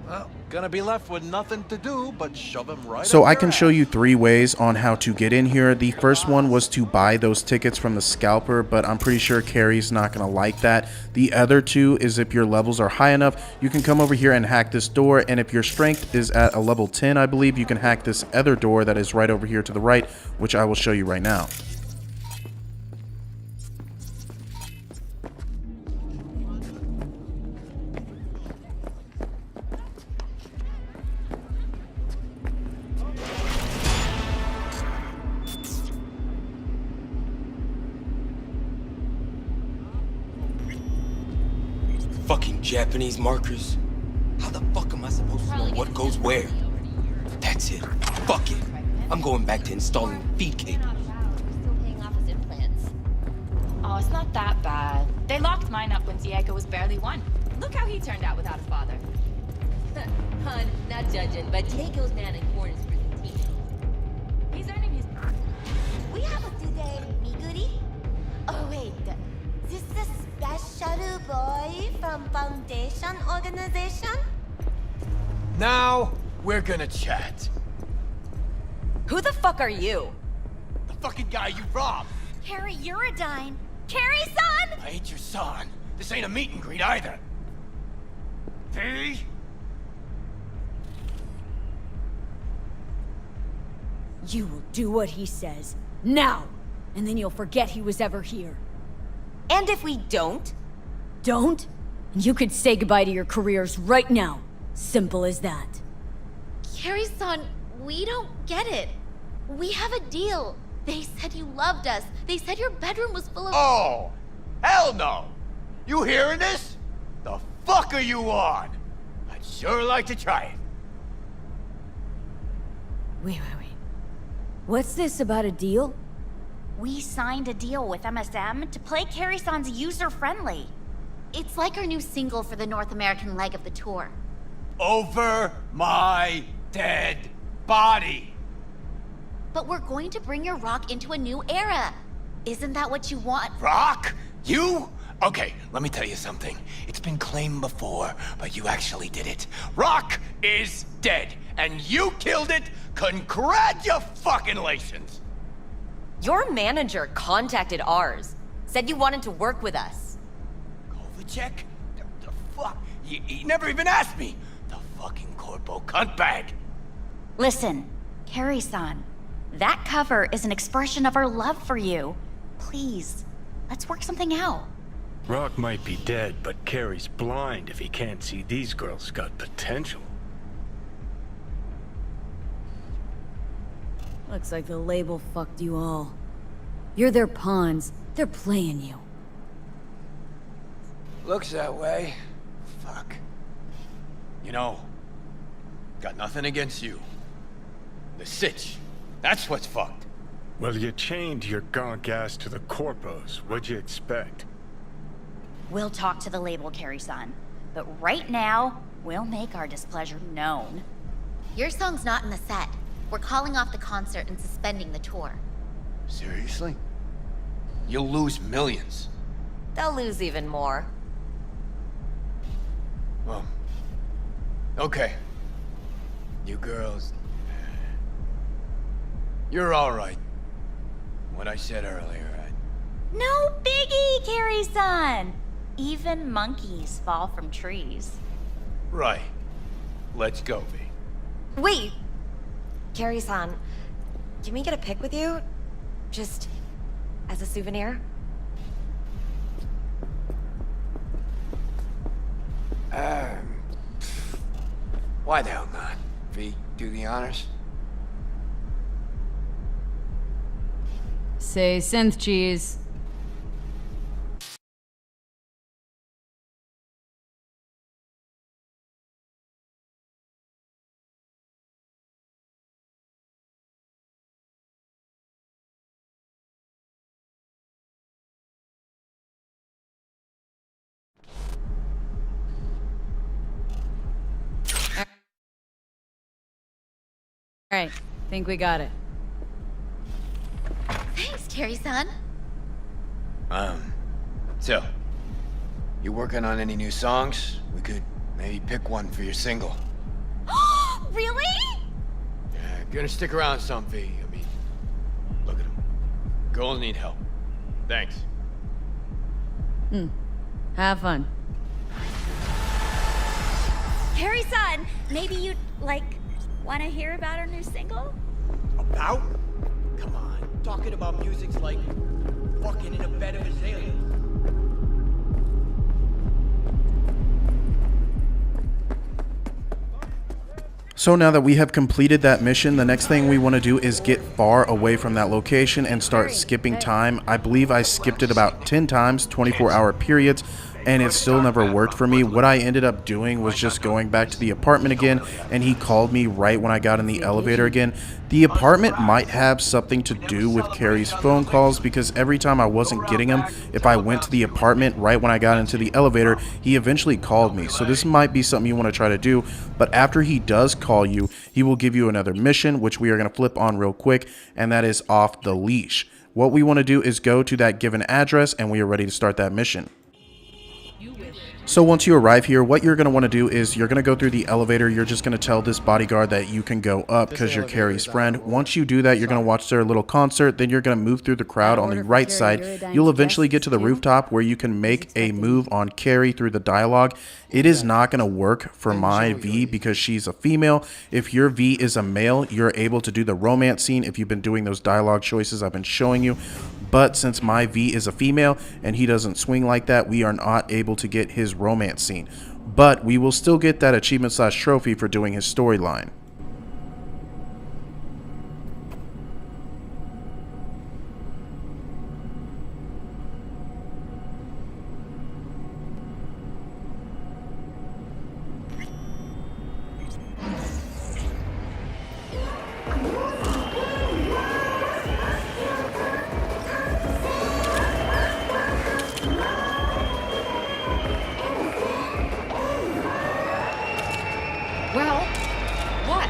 Well, gonna be left with nothing to do but shove him right So up I your can ass. show you 3 ways on how to get in here. The first one was to buy those tickets from the scalper, but I'm pretty sure Kerry's not going to like that. The other 2 is if your levels are high enough, you can come over here and hack this door, and if your strength is at a level 10, I believe, you can hack this other door that is right over here to the right, which I will show you right now. Fucking Japanese markers. How the fuck am I supposed to know what goes where? That's it. Fuck it. I'm going back to installing feed cable. Oh, it's not that bad. They locked mine up when Diego was barely 1. Look how he turned out without a father. Hun, not judging, but Diego's man in corn is pretty team. He's earning his... We have a today, Miguri? Oh, wait. This the special boy from Foundation Organization? Now, we're gonna chat. Who the fuck are you? The fucking guy you robbed. Kerry Eurodyne. Kerry-san! I ain't your son. This ain't a meet and greet either. Hey? You will do what he says. Now! And then you'll forget he was ever here. And if we don't? Don't? You could say goodbye to your careers right now. Simple as that. Kerry-san, we don't get it. We have a deal. They said you loved us. They said your bedroom was full of... Oh! Hell no! You hearing this? The fuck are you on? I'd sure like to try it. Wait. What's this about a deal? We signed a deal with MSM to play Kerry-san's user-friendly. It's like our new single for the North American leg of the tour. Over my dead body. But we're going to bring your rock into a new era. Isn't that what you want? Rock? You? Okay, let me tell you something. It's been claimed before, but you actually did it. Rock is dead, and you killed it. Congratulations. Your manager contacted ours. Said you wanted to work with us. Kovacic? The fuck? He never even asked me. The fucking corpo cuntbag. Listen, Kerry-san, that cover is an expression of our love for you. Please, let's work something out. Rock might be dead, but Kerry's blind if he can't see these girls got potential. Looks like the label fucked you all. You're their pawns. They're playing you. Looks that way. Fuck. You know, got nothing against you. The sitch, that's what's fucked. Well, you chained your gonk ass to the corpos. What'd you expect? We'll talk to the label, Kerry-san. But right now, we'll make our displeasure known. Your song's not in the set. We're calling off the concert and suspending the tour. Seriously? You'll lose millions. They'll lose even more. Well, okay. You girls... You're all right. What I said earlier, No biggie, Kerry-san! Even monkeys fall from trees. Right. Let's go, V. Wait! Kerry-san, can we get a pic with you? Just as a souvenir? Why the hell not? V, do the honors? Say synth cheese. All right, think we got it. Thanks, Kerry-san. So, you working on any new songs? We could maybe pick one for your single. Really? Yeah, gonna stick around some, V. I mean, look at them. Girls need help. Thanks. Have fun. Kerry-san, maybe you'd, want to hear about our new single? About? Come on, talking about music's like fucking in a bed of azaleas. So now that we have completed that mission, the next thing we want to do is get far away from that location and start skipping time. I believe I skipped it about 10 times, 24-hour periods, and it still never worked for me. What I ended up doing was just going back to the apartment again, and he called me right when I got in the elevator again. The apartment might have something to do with Kerry's phone calls, because every time I wasn't getting him, if I went to the apartment right when I got into the elevator, he eventually called me. So this might be something you want to try to do, but after he does call you, he will give you another mission, which we are going to flip on real quick, and that is off the leash. What we want to do is go to that given address, and we are ready to start that mission. So once you arrive here, what you're going to want to do is you're going to go through the elevator. You're just going to tell this bodyguard that you can go up because you're Kerry's friend. Once you do that, you're going to watch their little concert. Then you're going to move through the crowd on the right side. You'll eventually get to the rooftop where you can make a move on Kerry through the dialogue. It is not going to work for my V because she's a female. If your V is a male, you're able to do the romance scene if you've been doing those dialogue choices I've been showing you. But since my V is a female and he doesn't swing like that, we are not able to get his romance scene. But we will still get that achievement/trophy for doing his storyline. Well, what?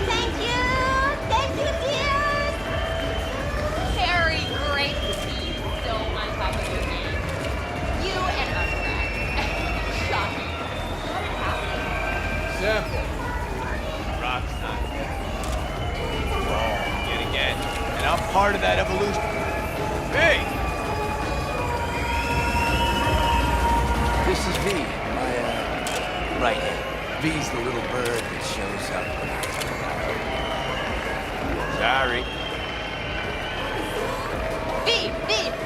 Thank you, dears! Very great to see you so on top of your game. You and Undergrad. Shocking. What happened? Simple. Rock's not dead. Yet again. And I'm part of that evolution. Hey! This is V, my, right hand. V's the little bird that shows up when I Sorry. V,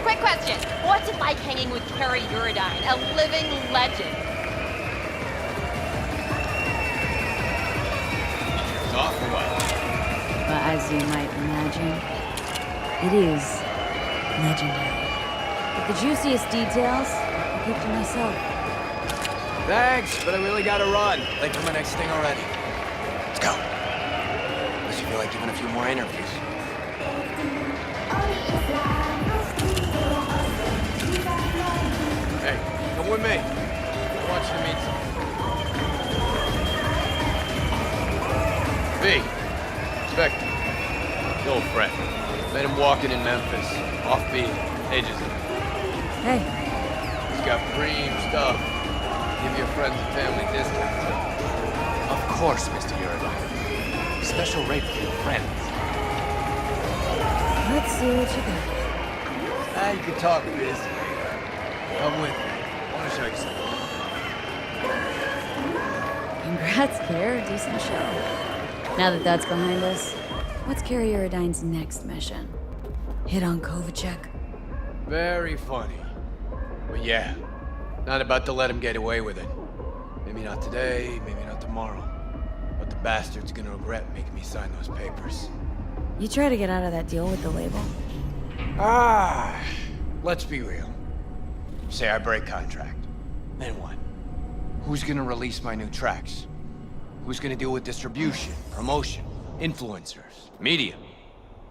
quick question. What's it like hanging with Kerry Eurodyne, a living legend? Talk for a while. I as you might imagine. It is legendary. But the juiciest details, I keep to myself. Thanks, but I really gotta run. Late for my next thing already. Let's go. Unless you feel like giving a few more interviews. Hey, come with me. I want you to meet someone. V. Spectre. The old friend. Met him walking in Memphis. Offbeat. Ages ago. Hey. He's got cream stuff. Give your friends and family discounts. Of course, Mr. Eurodyne. Special rate for your friends. Let's see what you got. You can talk, Biz. Come with me. I want to show you something. Congrats, Kerr. Decent show. Now that that's behind us, what's Kerry Eurodyne's next mission? Hit on Kovacic? Very funny. But yeah, not about to let him get away with it. Maybe not today, maybe not tomorrow. But the bastard's gonna regret making me sign those papers. You try to get out of that deal with the label? Let's be real. Say I break contract. Then what? Who's gonna release my new tracks? Who's gonna deal with distribution, promotion, influencers, media?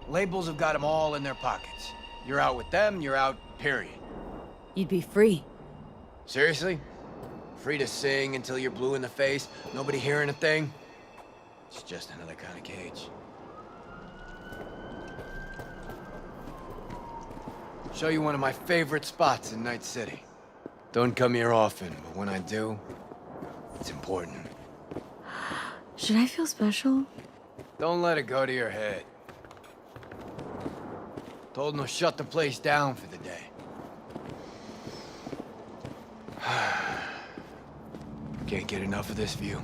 Labels have got them all in their pockets. You're out with them, you're out, period. You'd be free. Seriously? Free to sing until you're blue in the face, nobody hearing a thing? It's just another kind of cage. Show you one of my favorite spots in Night City. Don't come here often, but when I do, it's important. Should I feel special? Don't let it go to your head. Told him to shut the place down for the day. Can't get enough of this view.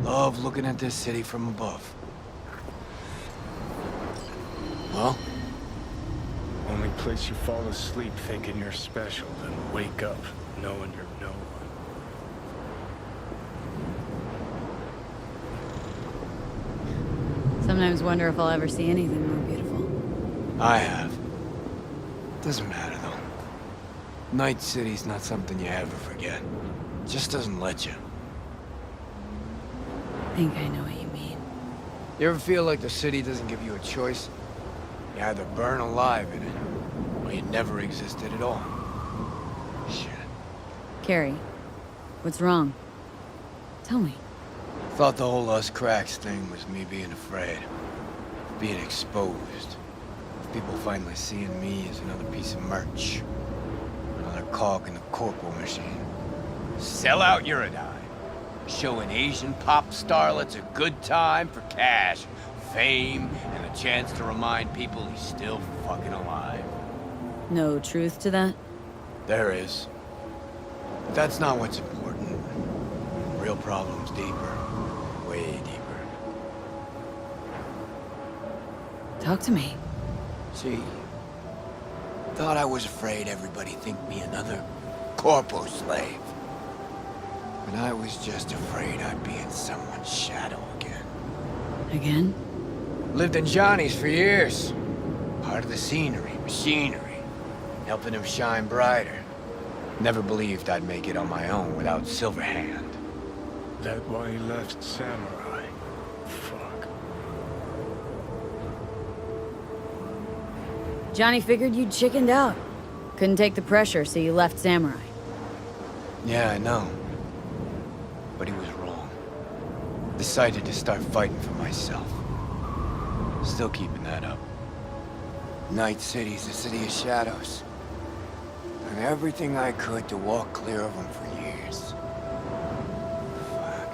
Love looking at this city from above. Well? Only place you fall asleep thinking you're special, then wake up knowing you're no one. Sometimes wonder if I'll ever see anything more beautiful. I have. Doesn't matter, though. Night City's not something you ever forget. It just doesn't let you. I think I know what you mean. You ever feel like the city doesn't give you a choice? You either burn alive in it, or you never existed at all. Shit. Carrie, what's wrong? Tell me. Thought the whole us cracks thing was me being afraid. Being exposed. People finally seeing me as another piece of merch. Another cog in the corporal machine. Sell out Eurodyne. Showing Asian pop starlets a good time for cash, fame, and a chance to remind people he's still fucking alive. No truth to that? There is. But that's not what's important. Real problem's deeper. Way deeper. Talk to me. See, thought I was afraid everybody'd think me another corpo slave. But I was just afraid I'd be in someone's shadow again. Again? Lived in Johnny's for years. Part of the scenery, machinery. Helping him shine brighter. Never believed I'd make it on my own without Silverhand. That why he left Samurai? Fuck. Johnny figured you'd chickened out. Couldn't take the pressure, so you left Samurai. Yeah, I know. But he was wrong. Decided to start fighting for myself. Still keeping that up. Night City's a city of shadows. And everything I could to walk clear of them for years. Fuck.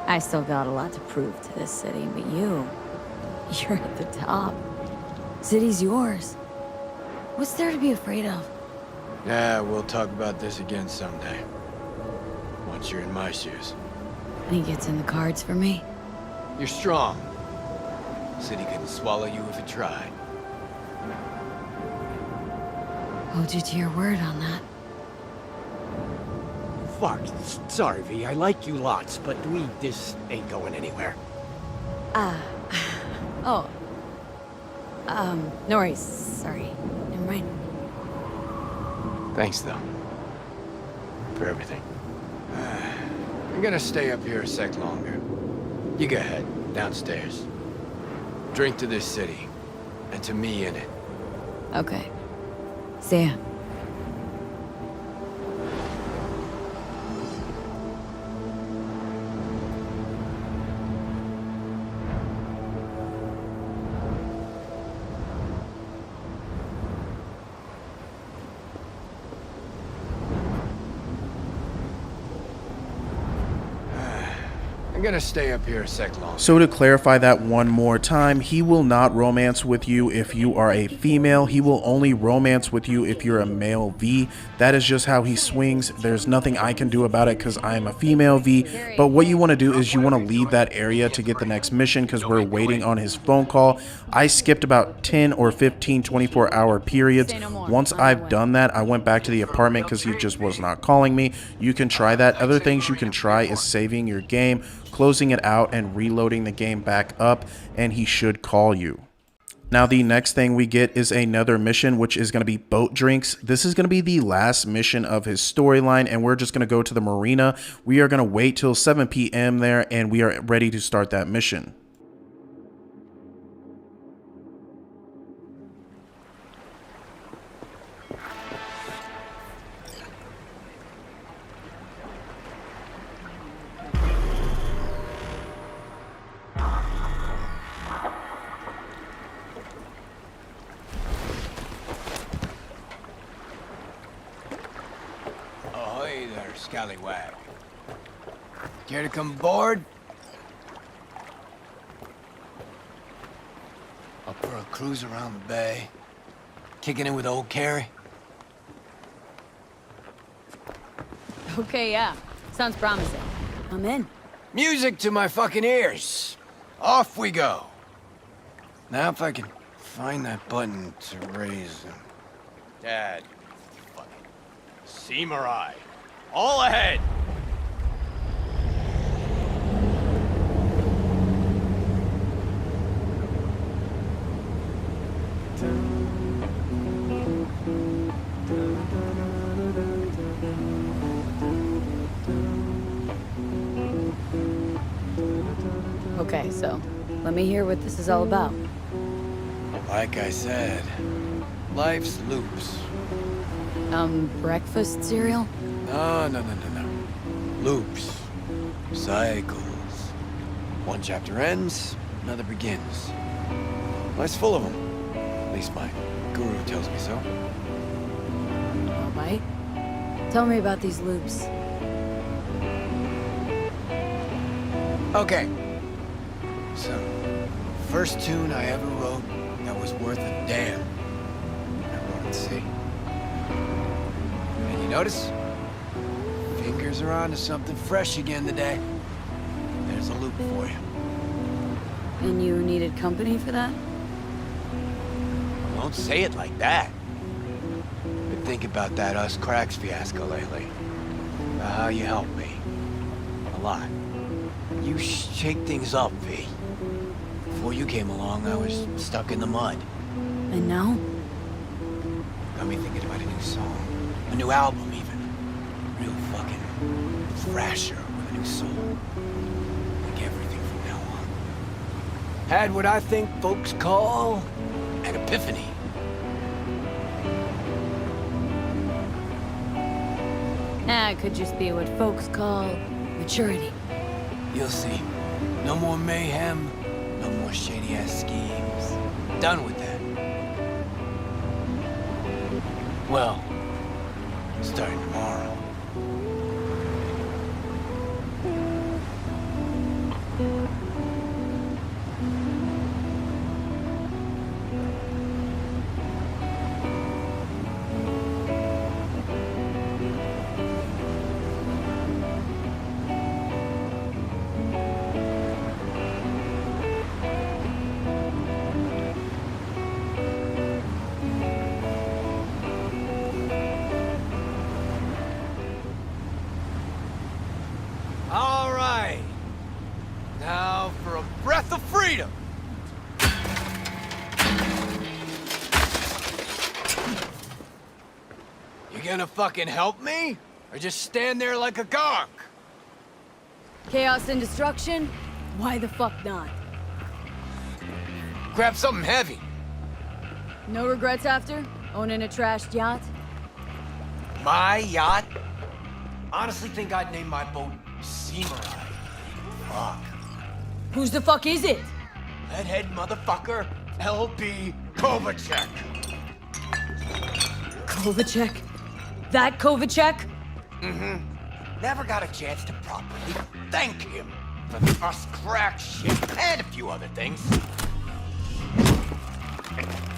I still got a lot to prove to this city, but you're at the top. City's yours. What's there to be afraid of? Yeah, we'll talk about this again someday. Once you're in my shoes. Think it's in the cards for me? You're strong. City couldn't swallow you if it tried. Hold you to your word on that. fuck. Sorry, V. I like you lots, but this ain't going anywhere. Oh. No worries. Sorry. Never mind. Thanks, though. For everything. I'm gonna stay up here a sec longer. You go ahead, downstairs. Drink to this city, and to me in it. Okay. See ya. I'm gonna stay up here a sec longer. So to clarify that one more time, he will not romance with you if you are a female. He will only romance with you if you're a male V. That is just how he swings. There's nothing I can do about it because I am a female V. But what you want to do is you want to leave that area to get the next mission because we're waiting on his phone call. I skipped about 10 or 15 24-hour periods. Once I've done that, I went back to the apartment because he just was not calling me. You can try that. Other things you can try is saving your game, closing it out, and reloading the game back up, and he should call you. Now the next thing we get is another mission, which is going to be boat drinks. This is going to be the last mission of his storyline, and we're just going to go to the marina. We are going to wait till 7 p.m. there, and we are ready to start that mission. Ahoy there, scallywag. Care to come aboard? Up for a cruise around the bay. Kicking it with old Kerry? Okay, yeah. Sounds promising. I'm in. Music to my fucking ears. Off we go. Now if I can find that button to raise them. Dad. Fucking Samurai. All ahead! Okay, so let me hear what this is all about. Like I said, life's loops. Breakfast cereal? No. Loops. Cycles. One chapter ends, another begins. Life's full of them. At least my guru tells me so. Alright. Tell me about these loops. Okay. So, first tune I ever wrote that was worth a damn. I wrote it, see? And you notice? Fingers are on to something fresh again today. There's a loop for you. And you needed company for that? Don't say it like that. Been thinking about that us cracks fiasco lately. About how you helped me. A lot. You shake things up, V. Before you came along, I was stuck in the mud. And now? Got me thinking about a new song. A new album, even. Real fucking thrasher with a new soul. Like everything from now on. Had what I think folks call an epiphany. Nah, it could just be what folks call maturity. You'll see. No more mayhem, no more shady-ass schemes. Done with that. Well, starting tomorrow. gonna fucking help me? Or just stand there like a gonk? Chaos and destruction? Why the fuck not? Grab something heavy. No regrets after? Owning a trashed yacht? My yacht? Honestly think I'd name my boat Samurai. Fuck. Whose the fuck is it? Head motherfucker, LB Kovacek. Kovacek? That Kovacek? Mm-hmm. Never got a chance to properly thank him for the us crack shit and a few other things.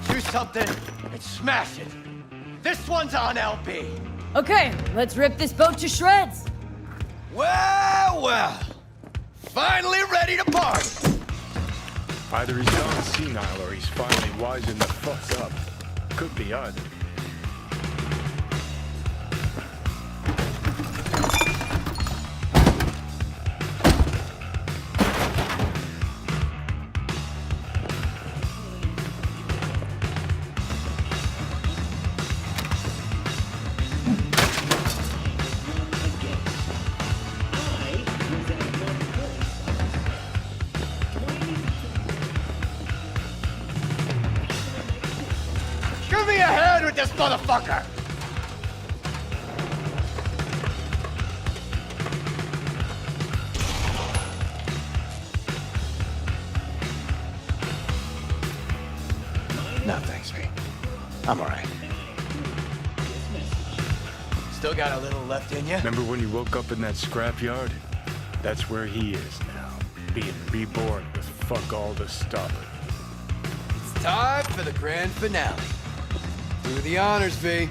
Do something and smash it. This one's on LB. Okay, let's rip this boat to shreds. Well. Finally ready to party. Either he's gone senile or he's finally wising the fuck up. Could be either. Give me a hand with this motherfucker! No, thanks, V. I'm alright. Still got a little left in you? Remember when you woke up in that scrapyard? That's where he is now, being reborn with fuck all to stop it. It's time for the grand finale. Do the honors, V.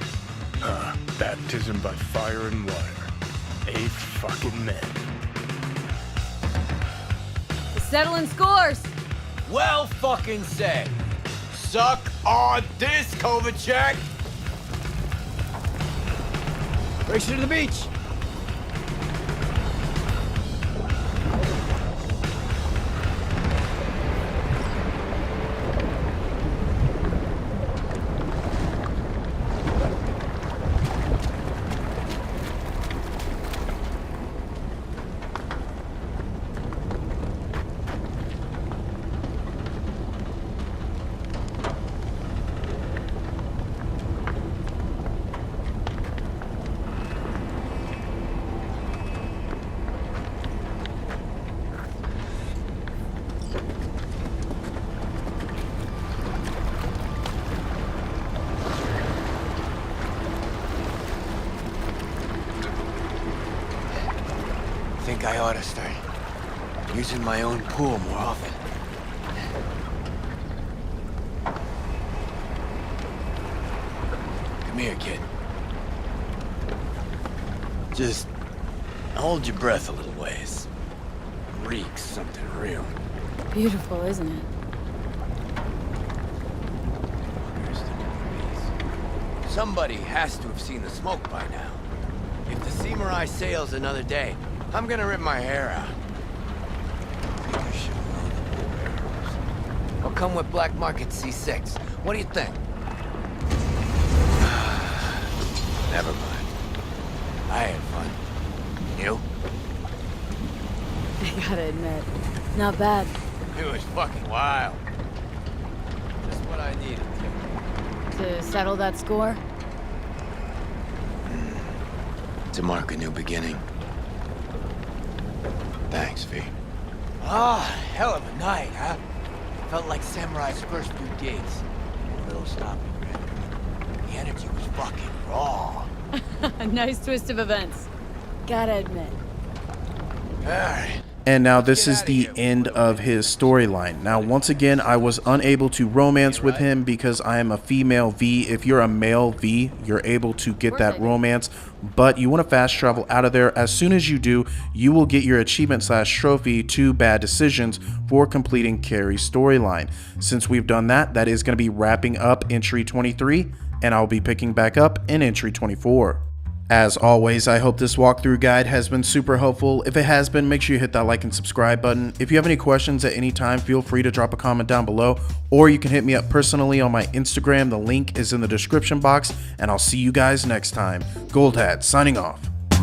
Baptism by fire and water. 8 fucking men. Settling scores. Well fucking said. Suck on this, Kovacek. Race you to the beach. I think I ought to start using my own pool more often. Come here, kid. Just hold your breath a little ways. Reeks something real. Beautiful, isn't it? Somebody has to have seen the smoke by now. If the Samurai sails another day, I'm gonna rip my hair out. I'll come with Black Market C6. What do you think? Never mind. I had fun. You? I gotta admit, not bad. It was fucking wild. Just what I needed. To settle that score? To mark a new beginning. Thanks, V. Ah, hell of a night, huh? Felt like Samurai's first few gigs. A little stopping, right? The energy was fucking raw. Nice twist of events. Gotta admit. Alright. And now this is the end of his storyline. Now, once again, I was unable to romance with him because I am a female V. If you're a male V, you're able to get that romance, but you want to fast travel out of there. As soon as you do, you will get your achievement/trophy 2 bad decisions for completing Kerry's storyline. Since we've done that, that is going to be wrapping up entry 23, and I'll be picking back up in entry 24. As always, I hope this walkthrough guide has been super helpful. If it has been, make sure you hit that like and subscribe button. If you have any questions at any time, feel free to drop a comment down below, or you can hit me up personally on my Instagram. The link is in the description box, and I'll see you guys next time. Goldhat, signing off.